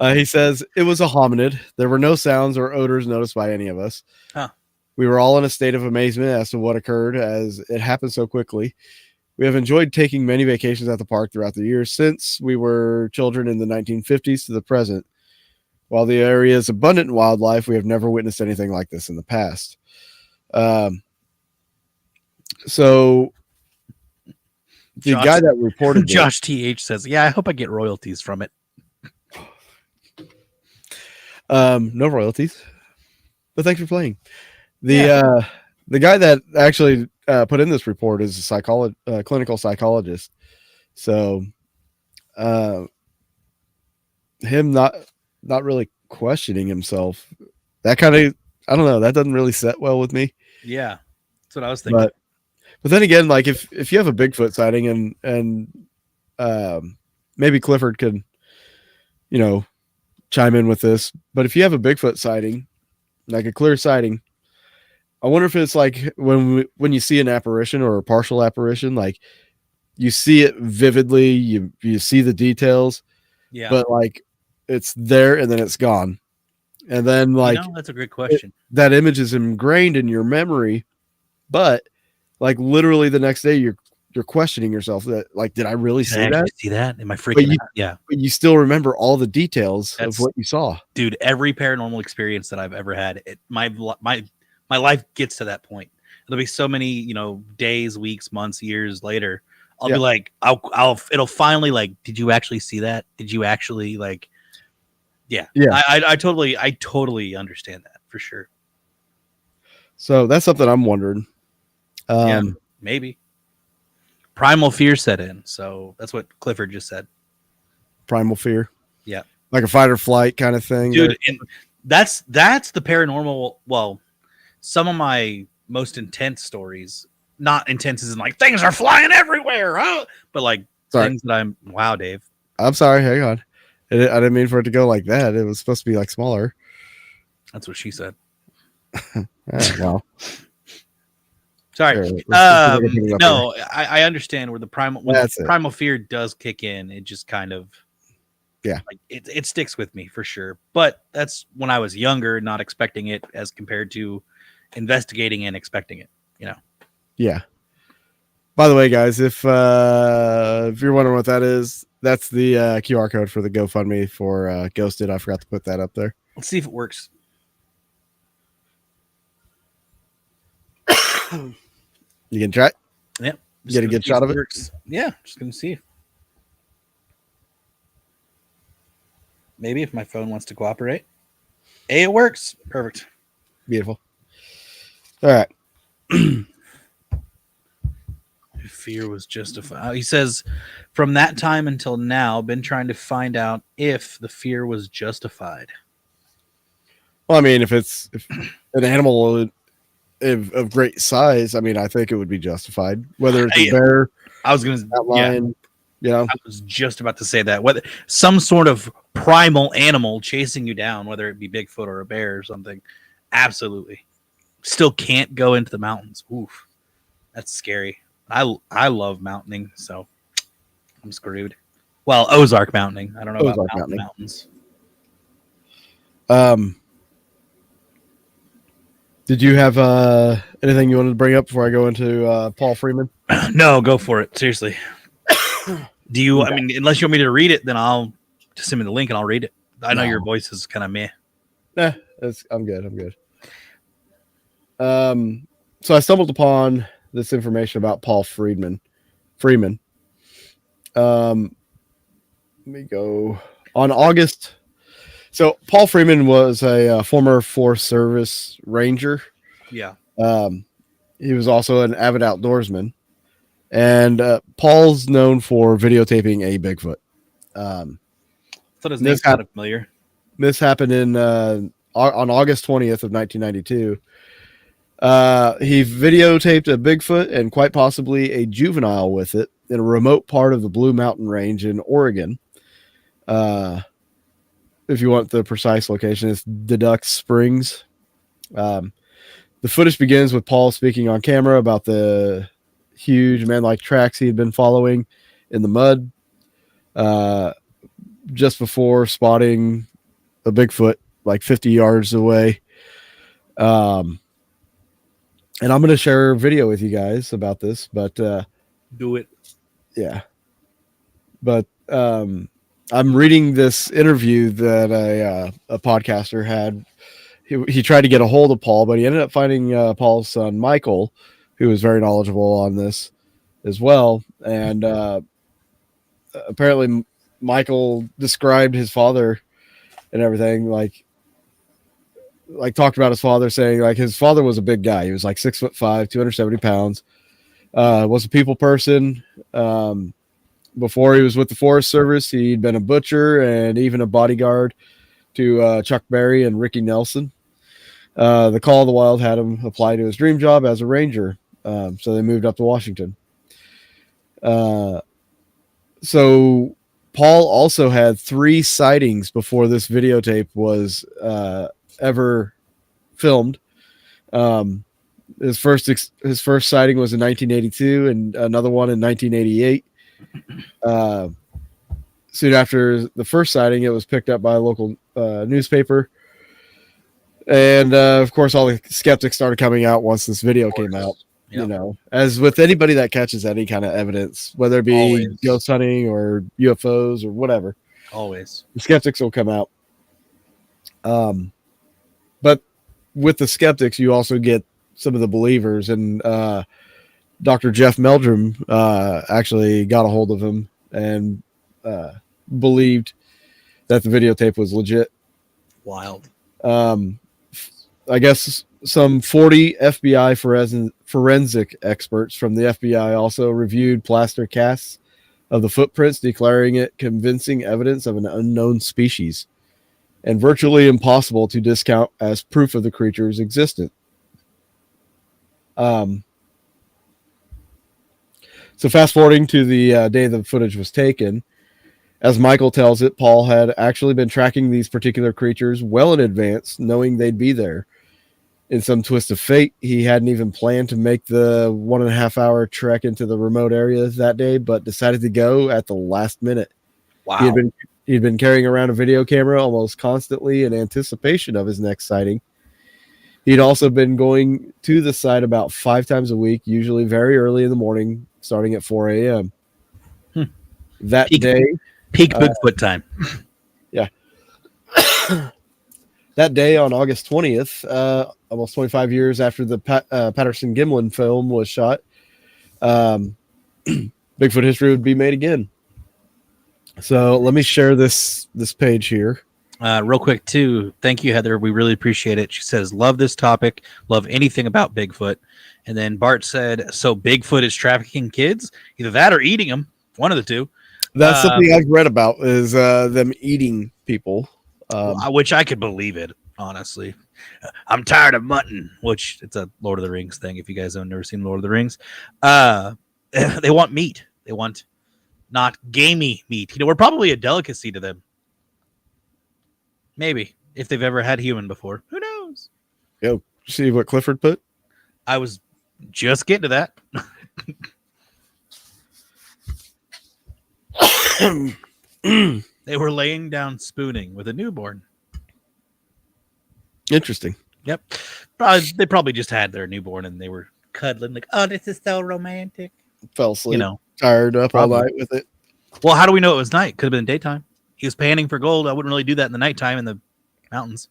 He says it was a hominid. There were no sounds or odors noticed by any of us. Huh. We were all in a state of amazement as to what occurred, as it happened so quickly. We have enjoyed taking many vacations at the park throughout the years since we were children in the 1950s to the present. While the area is abundant in wildlife, we have never witnessed anything like this in the past. So the guy that reported Josh TH says, yeah, I hope I get royalties from it. No royalties, but thanks for playing. The guy that actually put in this report is a clinical psychologist. So him not really questioning himself, that kind of, I don't know, that doesn't really set well with me. Yeah, that's what I was thinking. But then again, like if you have a Bigfoot sighting and maybe Clifford could, chime in with this, but if you have a Bigfoot sighting, like a clear sighting, I wonder if it's like when you see an apparition or a partial apparition, like you see it vividly, you see the details, yeah, but like it's there and then it's gone, and then like that's a great question. That image is ingrained in your memory, but like literally the next day you're questioning yourself that like, did I really see that? See that? Am I freaking out? Yeah, but you still remember all the details of what you saw, dude. Every paranormal experience that I've ever had, my life gets to that point. There'll be so many, days, weeks, months, years later. I'll be like, it'll finally like, did you actually see that? Did you actually like? Yeah. I totally understand that for sure. So that's something I'm wondering. Maybe primal fear set in. So that's what Clifford just said. Primal fear. Yeah. Like a fight or flight kind of thing. Dude, and that's the paranormal. Well, some of my most intense stories, not intense as in like things are flying everywhere, huh? But like things that wow, Dave. I'm sorry. Hang on. I didn't mean for it to go like that. It was supposed to be like smaller. That's what she said. Well. Sorry. Sure, no, I understand where the primal fear does kick in. It just kind of, like it sticks with me for sure. But that's when I was younger, not expecting it as compared to investigating and expecting it, Yeah. By the way, guys, if you're wondering what that is, that's the QR code for the GoFundMe for Ghosted. I forgot to put that up there. Let's see if it works. You can try it? Yep. Just Get a gonna good see shot if of it? works. Yeah, just gonna see. Maybe if my phone wants to cooperate. Hey, it works. Perfect. Beautiful. All right. Fear was justified. He says, from that time until now, been trying to find out if the fear was justified. Well, I mean, if an animal of great size, I mean, I think it would be justified. Whether it's a bear, I was gonna, a lion, I was just about to say that. Whether some sort of primal animal chasing you down, whether it be Bigfoot or a bear or something, absolutely. Still can't go into the mountains. Oof, that's scary. I love mountaining, so I'm screwed. Well, Ozark mountaining. I don't know Ozark about mountaining. mountains. Did you have anything you wanted to bring up before I go into Paul Freeman? No, go for it. Seriously. Do you? Okay. I mean, unless you want me to read it, then I'll just send me the link and I'll read it. I know your voice is kind of meh. Nah, I'm good. I'm good. So I stumbled upon this information about Paul Freeman. Let me go on August. So Paul Freeman was a former Forest Service ranger. Yeah. He was also an avid outdoorsman, and Paul's known for videotaping a Bigfoot. I thought his name sounded familiar. This happened on August 20th of 1992. He videotaped a Bigfoot and quite possibly a juvenile with it in a remote part of the Blue Mountain Range in Oregon. If you want the precise location, it's Deduct Springs. The footage begins with Paul speaking on camera about the huge man-like tracks he had been following in the mud just before spotting a Bigfoot like 50 yards away. And I'm going to share a video with you guys about this, but do it. Yeah. But I'm reading this interview that a podcaster had. He tried to get a hold of Paul, but he ended up finding Paul's son, Michael, who was very knowledgeable on this as well. And apparently Michael described his father and everything, like talked about his father, saying like his father was a big guy. He was like 6'5", 270 pounds. Was a people person. Before he was with the Forest Service, he'd been a butcher and even a bodyguard to Chuck Berry and Ricky Nelson. The Call of the Wild had him apply to his dream job as a ranger. So they moved up to Washington. So Paul also had 3 sightings before this videotape was ever filmed. His first sighting was in 1982 and another one in 1988. Soon after the first sighting, it was picked up by a local newspaper. And of course, all the skeptics started coming out once this video came out. Yep. You know, as with anybody that catches any kind of evidence, whether it be ghost hunting or UFOs or whatever, always the skeptics will come out. But with the skeptics, you also get some of the believers, and Dr. Jeff Meldrum actually got a hold of him and believed that the videotape was legit. Wild. I guess some 40 FBI forensic experts from the FBI also reviewed plaster casts of the footprints, declaring it convincing evidence of an unknown species and virtually impossible to discount as proof of the creature's existence. So fast forwarding to the day the footage was taken, as Michael tells it, Paul had actually been tracking these particular creatures well in advance, knowing they'd be there. In some twist of fate, he hadn't even planned to make the 1.5 hour trek into the remote area that day, but decided to go at the last minute. Wow. He'd been carrying around a video camera almost constantly in anticipation of his next sighting. He'd also been going to the site about 5 times a week, usually very early in the morning, starting at 4 a.m. That day, peak Bigfoot time. Yeah. That day on August 20th, almost 25 years after the Patterson Gimlin film was shot, Bigfoot history would be made again. So let me share this page here. Real quick, too. Thank you, Heather. We really appreciate it. She says, love this topic. Love anything about Bigfoot. And then Bart said, so Bigfoot is trafficking kids? Either that or eating them. One of the two. That's something I've read about is them eating people. Which I could believe it, honestly. I'm tired of mutton, which it's a Lord of the Rings thing. If you guys have never seen Lord of the Rings, they want meat. They want not gamey meat. You know, we're probably a delicacy to them. Maybe if they've ever had human before. Who knows? Yo, see what Clifford put? I was just getting to that. They were laying down spooning with a newborn. Interesting. Yep. They probably just had their newborn and they were cuddling like, oh, this is so romantic. Fell asleep. You know, tired up probably. all night with it. Well, how do we know it was night? Could have been daytime. He was panning for gold. I wouldn't really do that in the nighttime in the mountains.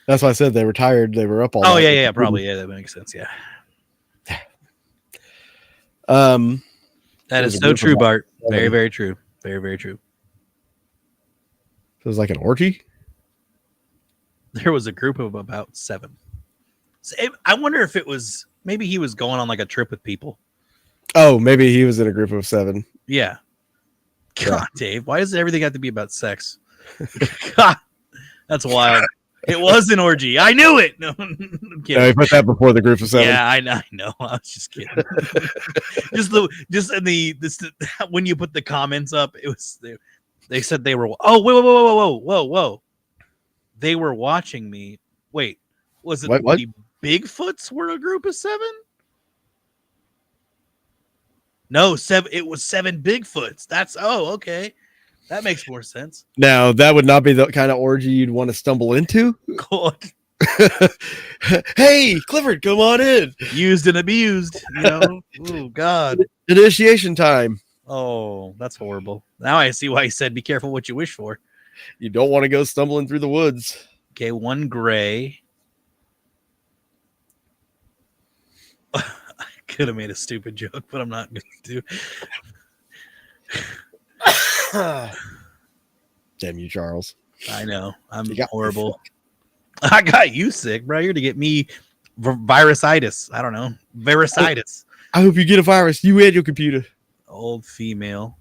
That's why I said they were tired. They were up all night. Oh, yeah, probably. Yeah, that makes sense. Yeah. That is so true, Bart. Very, very true. Very, very true. It was like an orgy? There was a group of about 7. I wonder if it was, maybe he was going on like a trip with people. Oh, maybe he was in a group of 7. Yeah. God, Dave, why does everything have to be about sex? God, that's wild. It was an orgy. I knew it. No, I'm kidding. Yeah, he put that before the group of 7. Yeah, I know. I was just kidding. just in this when you put the comments up, it was they said they were. Oh, whoa! They were watching me. Wait, was it what? The Bigfoots were a group of 7? No, 7. It was 7 Bigfoots. That's okay. That makes more sense. Now, that would not be the kind of orgy you'd want to stumble into. God. Hey, Clifford, come on in. Used and abused, you know. Oh, God. Initiation time. Oh, that's horrible. Now I see why he said, be careful what you wish for. You don't want to go stumbling through the woods. Okay, 1 gray. I could have made a stupid joke, but I'm not going to. Damn you, Charles. I know. I'm horrible. I got you sick, bro. You're to get me virusitis. I don't know. Virusitis. I hope you get a virus. You and your computer. Old female.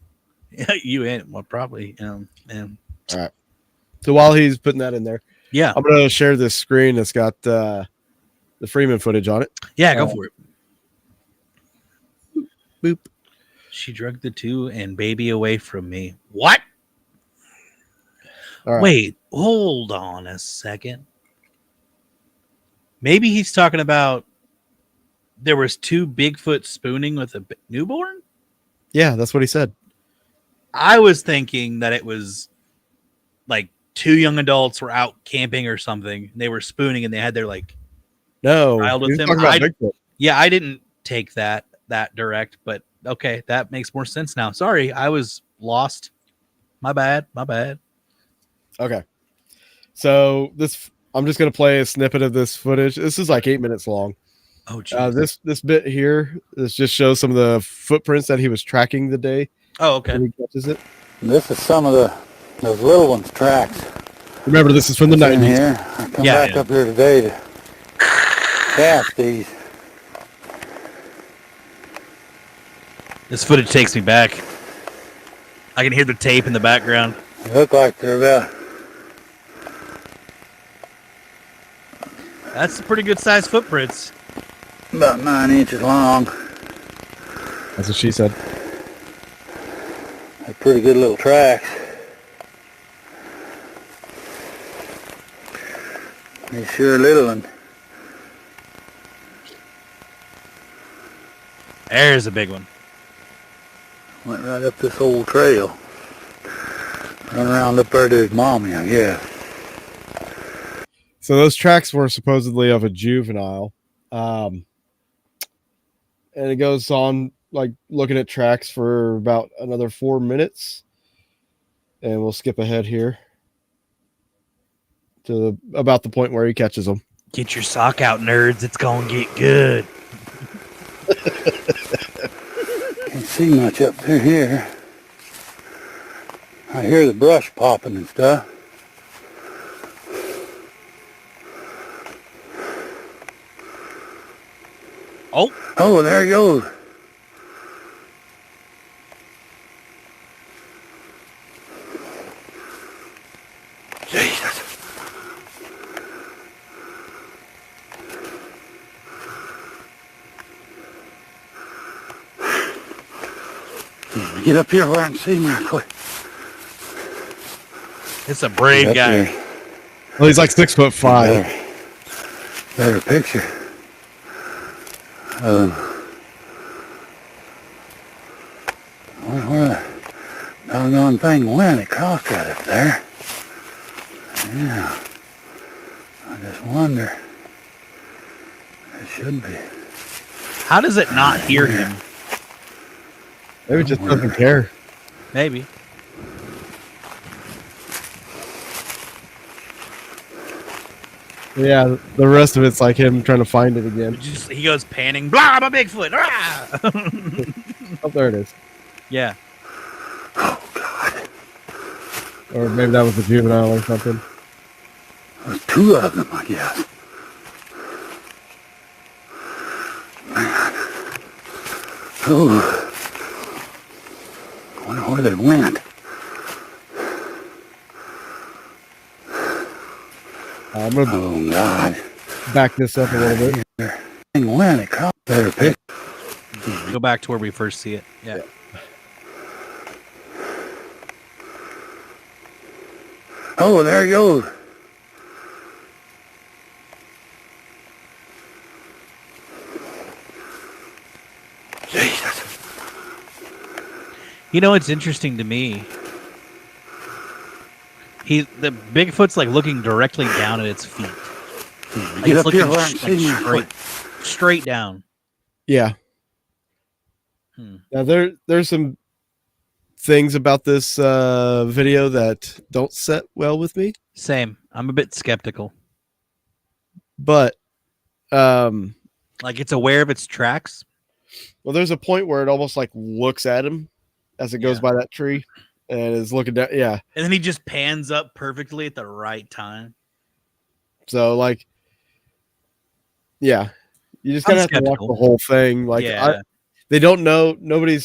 Yeah, you and probably. All right. So while he's putting that in there, yeah, I'm going to share this screen that's got the Freeman footage on it. Yeah, go for it. Boop. She drugged the 2 and baby away from me. What? All right. Wait, hold on a second. Maybe he's talking about there was 2 Bigfoot spooning with a newborn? Yeah, that's what he said. I was thinking that it was like 2 young adults were out camping or something. And they were spooning and they had their child with them. I didn't take that direct, but okay, that makes more sense now. Sorry, I was lost. My bad. Okay. So I'm just going to play a snippet of this footage. This is like 8 minutes long. Oh, geez. This bit here, this just shows some of the footprints that he was tracking the day. Oh, okay. When he catches it. This is some of those little ones' tracks. Remember, this is from the 90s. Here. I come back up here today to cast these. This footage takes me back. I can hear the tape in the background. They look like they're about... That's pretty good sized footprints. About 9 inches long. That's what she said. They're pretty good little tracks. They're sure little and... There's a big one. Went right up this old trail. Run around up there to his mommy, I guess. So those tracks were supposedly of a juvenile. And it goes on like looking at tracks for about another 4 minutes. And we'll skip ahead here to about the point where he catches them. Get your sock out, nerds. It's going to get good. see much up through here. I hear the brush popping and stuff. Oh, there he goes. Jesus. Get up here where I can see him real quick. it's a brave guy. There. Well, he's like 6'5". Better picture. Where the doggone thing went? It crossed right up there. Yeah. I just wonder. It should be. How does it not hear him? Maybe it just doesn't care. Maybe. Yeah, the rest of it's like him trying to find it again. He goes panning. Blah, I'm a Bigfoot. Ah! Oh, there it is. Yeah. Or maybe that was a juvenile or something. There's two of them, I guess. Man. Oh. I wonder where they went. I'm going to Oh, God. back this up a little bit. Thing went, it caught better pick. Go back to where we first see it. Yeah. Oh, there he goes. Jesus. You know, it's interesting to me. The Bigfoot's like looking directly down at its feet. Like Get it's up here looking where I can see you real quick. straight down. Yeah. Now there's some things about this video that don't set well with me, Same. I'm a bit skeptical. but Like it's aware of its tracks. well, there's a point where it almost like looks at him as it goes Yeah. by that tree and is looking down. Yeah. And then he just pans up perfectly at the right time. So like, yeah, you just I'm kind of have to watch skeptical. the whole thing. Like Yeah. they don't know. Nobody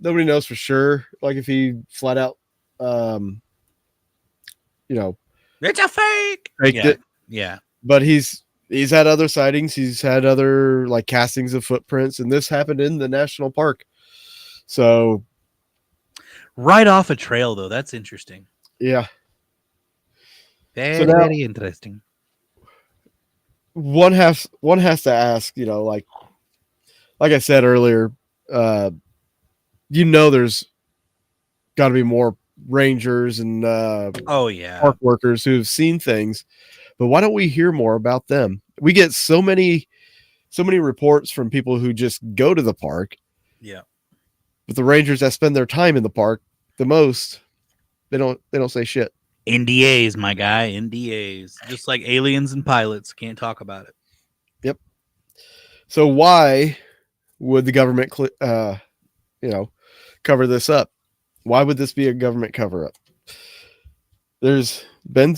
knows for sure. Like if he flat out, It's a fake. faked Yeah. it. Yeah. But he's had other sightings. He's had other like castings of footprints, and this happened in the national park. So Right off a trail though. That's interesting. yeah, Very, now- very interesting. one has to ask. Like I said earlier, there's got to be more rangers and Oh yeah. park workers who have seen things, but why don't we hear more about them? We get so many reports from people who just go to the park, Yeah. but the rangers that spend their time in the park the most, they don't say shit. NDAs, my guy. NDAs. Just like aliens and pilots can't talk about it. Yep. So why would the government cover this up? Why would this be a government cover up? There's been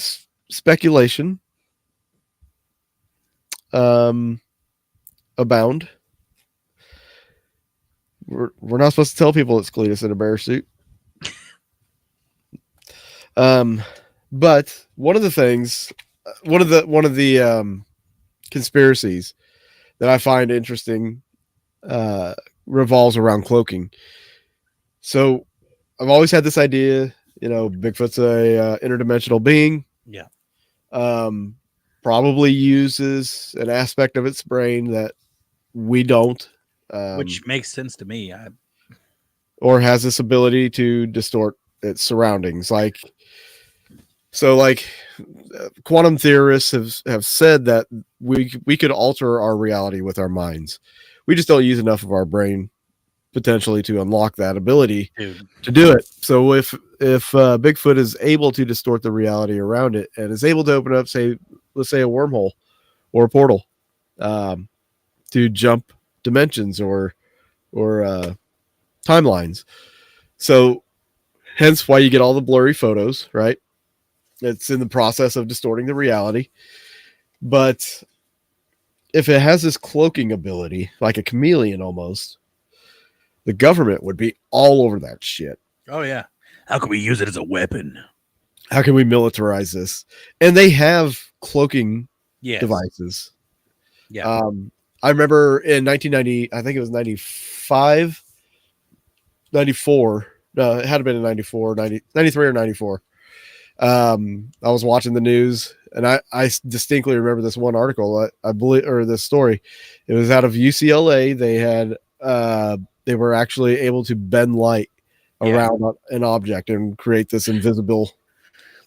speculation abound. We're not supposed to tell people it's Cletus in a bear suit. But one of the things, one of the conspiracies that I find interesting revolves around cloaking. So I've always had this idea, Bigfoot's a interdimensional being. Yeah. Probably uses an aspect of its brain that we don't, Which makes sense to me. or has this ability to distort its surroundings. Quantum theorists have said that we could alter our reality with our minds. We just don't use enough of our brain potentially to unlock that ability to do it. So if Bigfoot is able to distort the reality around it and is able to open up, let's say a wormhole or a portal, to jump dimensions or timelines. So hence why you get all the blurry photos, right? It's in the process of distorting the reality. But if it has this cloaking ability, like a chameleon almost, the government would be all over that shit. Oh yeah. How can we use it as a weapon? How can we militarize this? And they have cloaking devices. Yeah. I remember in 1990, I think it was 95, 94. No, it had to been in 94, 93 or 94. I was watching the news and I distinctly remember this one article, I believe, or this story. It was out of UCLA. They had, they were actually able to bend light around an object and create this invisible.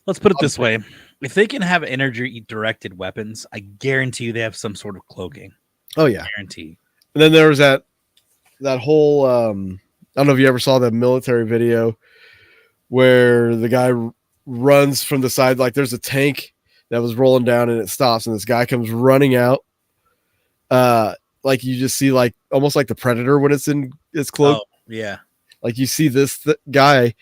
Let's put it this way. If they can have energy directed weapons, I guarantee you they have some sort of cloaking. Oh yeah. Guarantee. And then there was that whole, I don't know if you ever saw the military video where the guy runs from the side, like there's a tank that was rolling down and it stops and this guy comes running out. Like you just see like almost like the Predator when it's in its cloak. Oh, yeah. Like you see this guy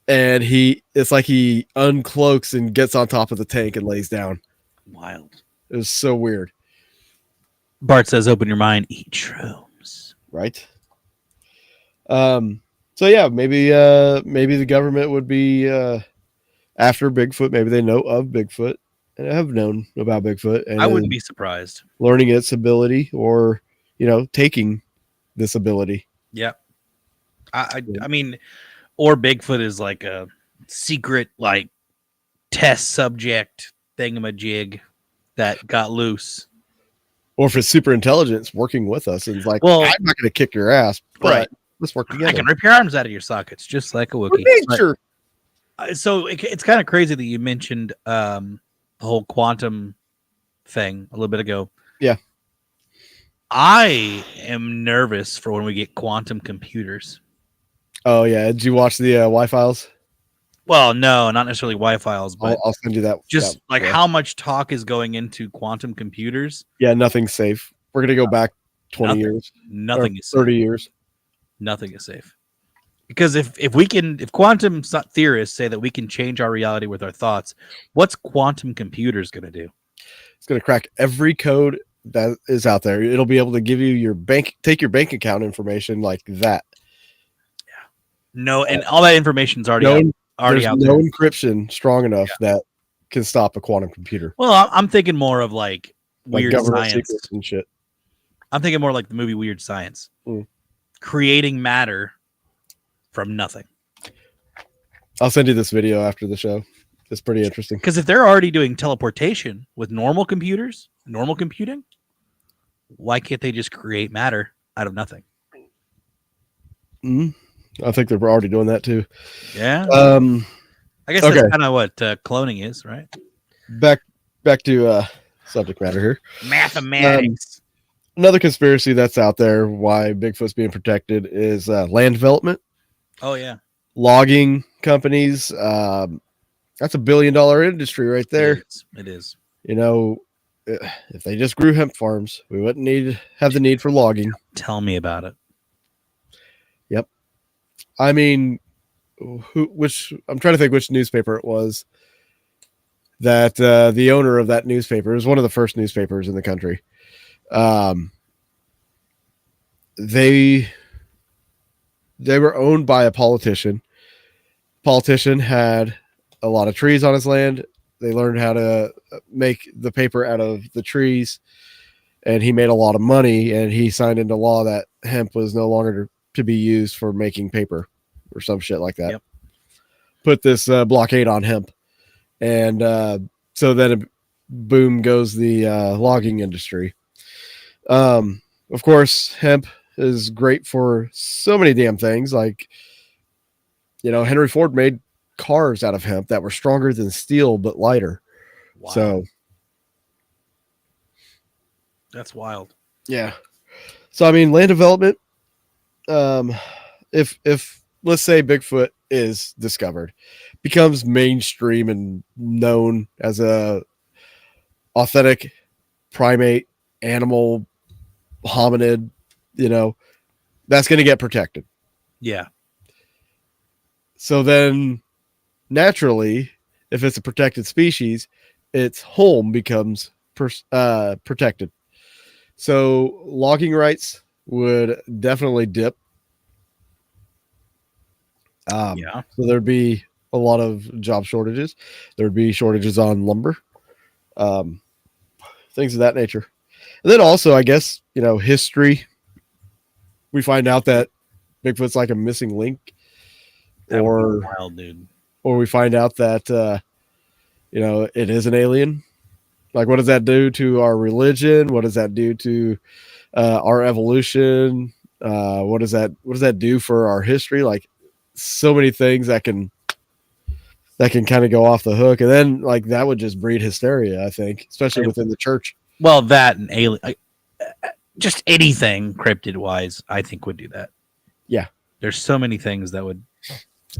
and it's like he uncloaks and gets on top of the tank and lays down. Wild. It was so weird. Bart says, open your mind, eat shrooms. Right. So yeah, maybe the government would be after Bigfoot. Maybe they know of Bigfoot and have known about Bigfoot. And I wouldn't be surprised. Learning its ability or, taking this ability. Yeah. I mean, or Bigfoot is like a secret, like test subject thingamajig that got loose. Or if it's super intelligence working with us and it's like, well, I'm not going to kick your ass, but right. Let's work together. I can rip your arms out of your sockets just like a Wookiee. Sure. So it's kind of crazy that you mentioned the whole quantum thing a little bit ago. Yeah. I am nervous for when we get quantum computers. Oh, yeah. Did you watch the Y-Files? Well, no, not necessarily Y-Files, but I'll send you that. Just how much talk is going into quantum computers. Yeah, nothing's safe. We're going to go back 20 years. Nothing is 30 safe. years. Nothing is safe. Because if quantum theorists say that we can change our reality with our thoughts, what's quantum computers going to do? It's going to crack every code that is out there. It'll be able to give you take your bank account information like that. Yeah. No, and all that information's already out there. No encryption strong enough that can stop a quantum computer. Well, I'm thinking more of like weird government science secrets and shit. I'm thinking more like the movie Weird Science. Creating matter from nothing. I'll send you this video after the show. It's pretty interesting. Because if they're already doing teleportation with normal computers, normal computing, why can't they just create matter out of nothing? I think they're already doing that too. Yeah. I guess that's kind of what cloning is, right? Back to subject matter here. Mathematics. Another conspiracy that's out there why Bigfoot's being protected is land development. Oh yeah. Logging companies. That's $1 billion industry right there. It is. If they just grew hemp farms, we wouldn't have the need for logging. Tell me about it. Yep. I mean, I'm trying to think which newspaper it was that the owner of that newspaper, it was one of the first newspapers in the country. They were owned by a politician. Politician had a lot of trees on his land. They learned how to make the paper out of the trees, and he made a lot of money, and he signed into law that hemp was no longer to be used for making paper or some shit like that. Yep. Put this blockade on hemp. And so then boom goes the logging industry. Of course, hemp is great for so many damn things. Like, Henry Ford made cars out of hemp that were stronger than steel, but lighter. Wow. So that's wild. Yeah. So, I mean, land development, if let's say Bigfoot is discovered, becomes mainstream and known as a authentic primate, animal, hominid, that's going to get protected. Yeah. So then, naturally, if it's a protected species, its home becomes protected. So logging rights would definitely dip. Yeah. So there'd be a lot of job shortages. There'd be shortages on lumber, things of that nature. And then also, I guess, history. We find out that Bigfoot's like a missing link, That would or be wild, dude. or we find out that it is an alien. Like, what does that do to our religion? What does that do to our evolution? What does that do for our history? Like, so many things that can kind of go off the hook, and then like that would just breed hysteria, I think, especially within the church. Well, that and alien, just anything cryptid wise, I think would do that. Yeah, there's so many things that would.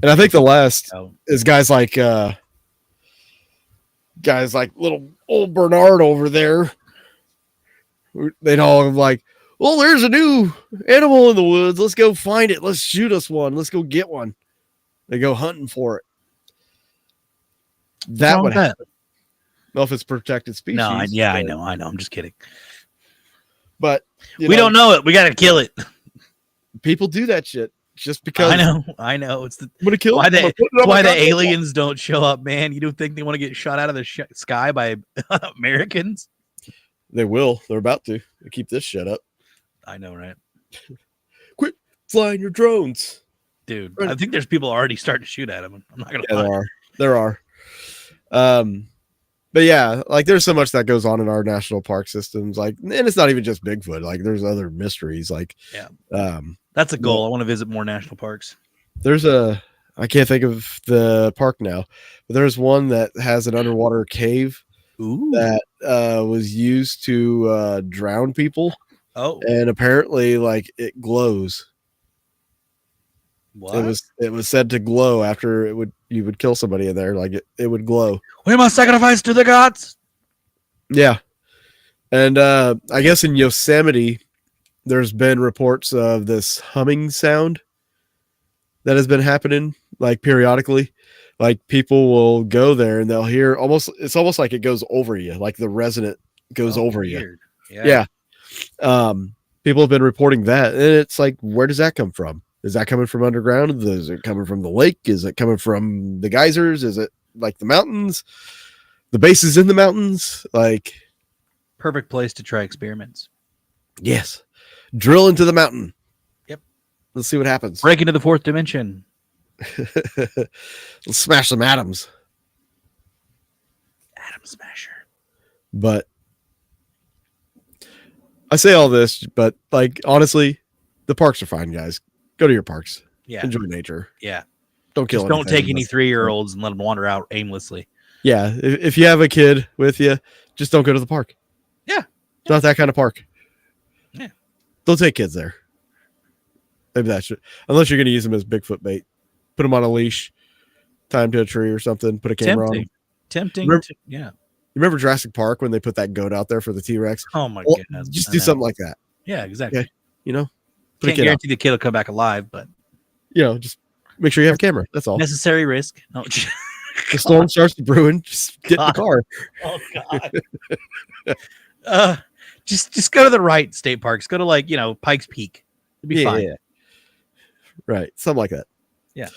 And I think the last is guys like little old Bernard over there. They'd all like, well, there's a new animal in the woods. Let's go find it. Let's shoot us one. Let's go get one. They go hunting for it. That would happen. Well, if it's protected species. No, I know. I'm just kidding. But we don't know it. We got to kill it. People do that shit just because. I know. It's why the aliens don't show up, man. You don't think they want to get shot out of the sky by Americans? They will. They're about to. They keep this shit up. I know, right? Quit flying your drones, dude. I think there's people already starting to shoot at them. I'm not gonna lie. There are. But yeah, like there's so much that goes on in our national park systems. Like, and it's not even just Bigfoot. Like, there's other mysteries. Like, that's a goal. I want to visit more national parks. I can't think of the park now, but there's one that has an underwater cave. Ooh. That was used to drown people. Oh, and apparently, like, it glows. What? It was said to glow after you would kill somebody in there. Like it would glow. We must sacrifice to the gods. Yeah, and I guess in Yosemite, there's been reports of this humming sound that has been happening like periodically. Like people will go there and they'll hear it's almost like it goes over you, like the resonant goes over weird. you. Yeah. People have been reporting that, and it's like, where does that come from? Is that coming from underground? Is it coming from the lake? Is it coming from the geysers? Is it like the mountains? The base is in the mountains. Like, perfect place to try experiments. Yes. Drill into the mountain. Yep. Let's see what happens. Break into the fourth dimension. Let's smash some atoms. Atom smasher. But I say all this, but like, honestly, the parks are fine, guys. Go to your parks. Yeah. Enjoy nature. Yeah. Don't kill. Don't take any 3-year-olds and let them wander out aimlessly. Yeah. If you have a kid with you, just don't go to the park. Yeah. It's not that kind of park. Yeah. Don't take kids there. Maybe that should, unless you're going to use them as Bigfoot bait. Put them on a leash, tie them to a tree or something, put a camera on. Tempting. Yeah. You remember Jurassic Park when they put that goat out there for the T-Rex? Oh my goodness. Just do something like that. Yeah, exactly. Okay. You know? Can't guarantee the kid will come back alive, but just make sure you have a camera. That's all. Necessary risk. No. The storm starts to brewing. Just get in the car. Oh God. Just go to the right state parks. Go to Pikes Peak. It'd be fine. Yeah. Right. Something like that. Yeah.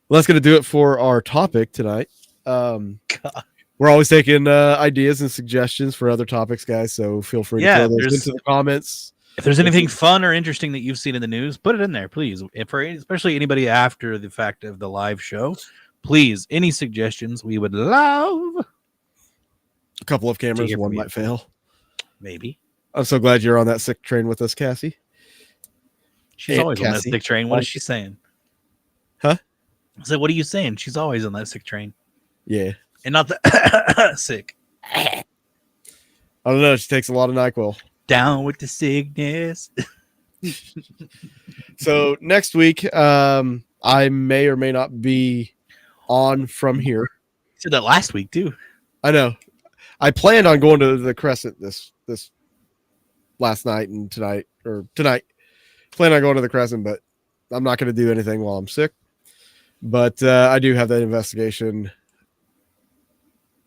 Well, that's going to do it for our topic tonight. We're always taking ideas and suggestions for other topics, guys. So feel free to throw those into the comments. If there's anything fun or interesting that you've seen in the news, put it in there, please. Especially anybody after the fact of the live show, please, any suggestions we would love. A couple of cameras, one might fail. Maybe. I'm so glad you're on that sick train with us, Cassie. She's always on that sick train. What is she saying? Huh? I said, what are you saying? She's always on that sick train. Yeah. And not the sick. I don't know. She takes a lot of NyQuil. Down with the sickness. So next week, I may or may not be on from here. You said that last week too. I know. I planned on going to the Crescent this last night and tonight. Planned on going to the Crescent, but I'm not going to do anything while I'm sick, but I do have that investigation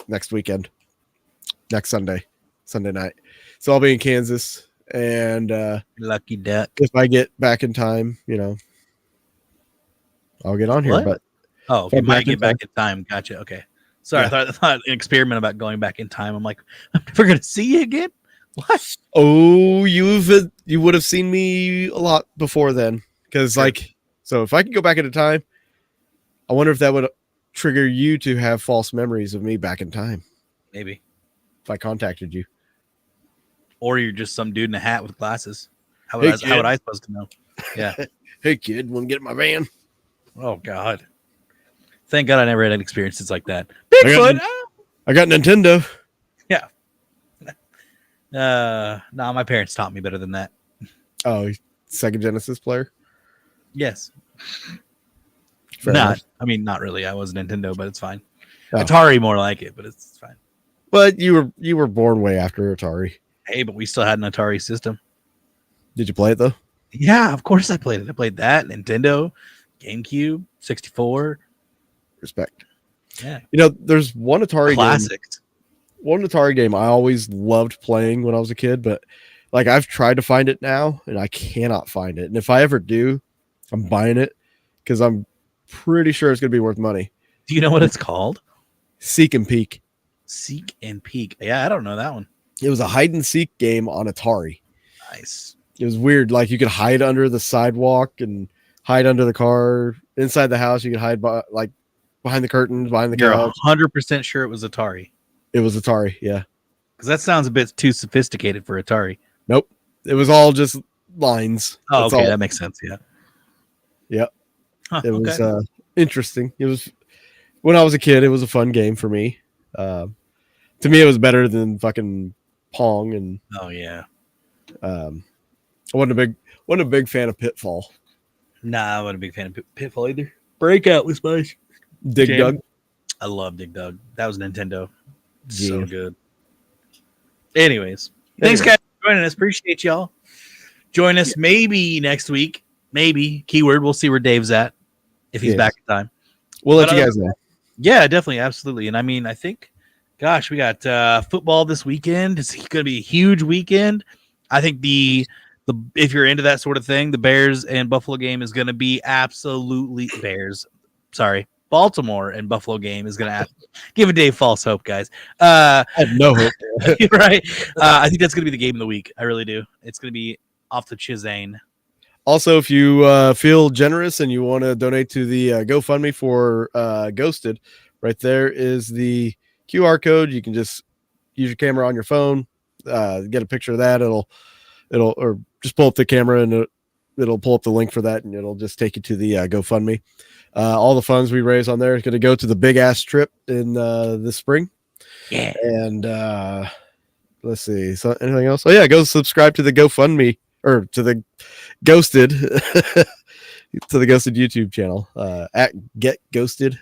next weekend, next Sunday night. So I'll be in Kansas, and Lucky duck. if I get back in time, I'll get on here. What? But Oh, if you I'm might get back in time. Gotcha. Okay. Sorry, Yeah. I thought an experiment about going back in time. I'm like, I'm never gonna see you again. What? Oh, you would have seen me a lot before then, because Sure. so if I could go back into time, I wonder if that would trigger you to have false memories of me back in time Maybe. if I contacted you. Or you're just some dude in a hat with glasses. How Hey, would I supposed to know? Yeah. Hey kid, want to get in my van? Oh God. Thank God I never had any experiences like that. got Bigfoot. I got Nintendo. Yeah. No, my parents taught me better than that. Oh, Sega Genesis player. Yes. Fair enough. Not really. I was Nintendo, but it's fine. Oh. Atari more like it, but it's fine. But you were born way after Atari. Hey, but we still had an Atari system. Did you play it though? Yeah, of course I played it. I played that, Nintendo, GameCube, 64. Respect. Yeah. There's one Atari Classics. One Atari game I always loved playing when I was a kid, but like I've tried to find it now and I cannot find it. And if I ever do, I'm buying it because I'm pretty sure it's going to be worth money. Do you know what it's called? Seek and Peek. Seek and Peek. Yeah, I don't know that one. It was a hide and seek game on Atari. Nice. It was weird. Like you could hide under the sidewalk and hide under the car. Inside the house, you could hide behind the curtains, behind the You're couch. 100% sure it was Atari. It was Atari, yeah. Because that sounds a bit too sophisticated for Atari. Nope. It was all just lines. Oh, That's okay. all. That makes sense. Yeah. Yep. Huh, It was okay. interesting. It was when I was a kid. It was a fun game for me. To me, it was better than fucking Pong, and Oh, yeah. I wasn't a big fan of Pitfall. Nah, I wasn't a big fan of Pitfall either. Breakout was nice. Dig Jam. Dug. I love Dig Dug. That was Nintendo. Yeah. So good. Anyways, thanks guys for joining us. Appreciate y'all. Join us maybe next week. Maybe. Keyword. We'll see where Dave's at if he's Yes. back in time. We'll let But, you guys know. Yeah, definitely. Absolutely. And I think, gosh, we got football this weekend. It's going to be a huge weekend. I think the if you're into that sort of thing, the Bears and Buffalo game is going to be absolutely Baltimore and Buffalo game is going to give a Dave false hope, guys. I have no hope. Right. I think that's going to be the game of the week. I really do. It's going to be off the Chizane. Also, if you feel generous and you want to donate to the GoFundMe for Ghosted, right there is the QR code. You can just use your camera on your phone, get a picture of that. Or just pull up the camera and it'll pull up the link for that, and it'll just take you to the GoFundMe. All the funds we raise on there is going to go to the big ass trip in the spring. Yeah. And let's see. So anything else? Oh yeah, go subscribe to the GoFundMe or to the Ghosted to the Ghosted YouTube channel at Get Ghosted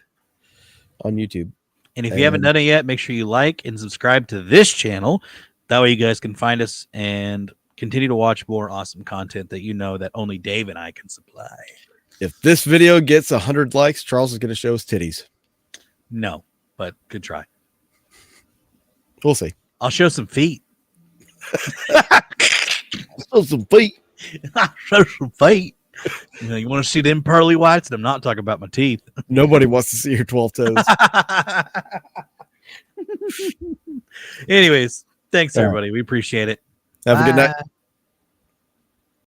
on YouTube. And if you haven't done it yet, make sure you like and subscribe to this channel. That way you guys can find us and continue to watch more awesome content that that only Dave and I can supply. If this video gets 100 likes, Charles is going to show his titties. No, but good try. We'll see. I'll show some feet. Oh, some feet. I'll show some feet. You want to see them pearly whites? And I'm not talking about my teeth. Nobody wants to see your 12 toes. Anyways, thanks everybody. We appreciate it. Have a good night. Bye.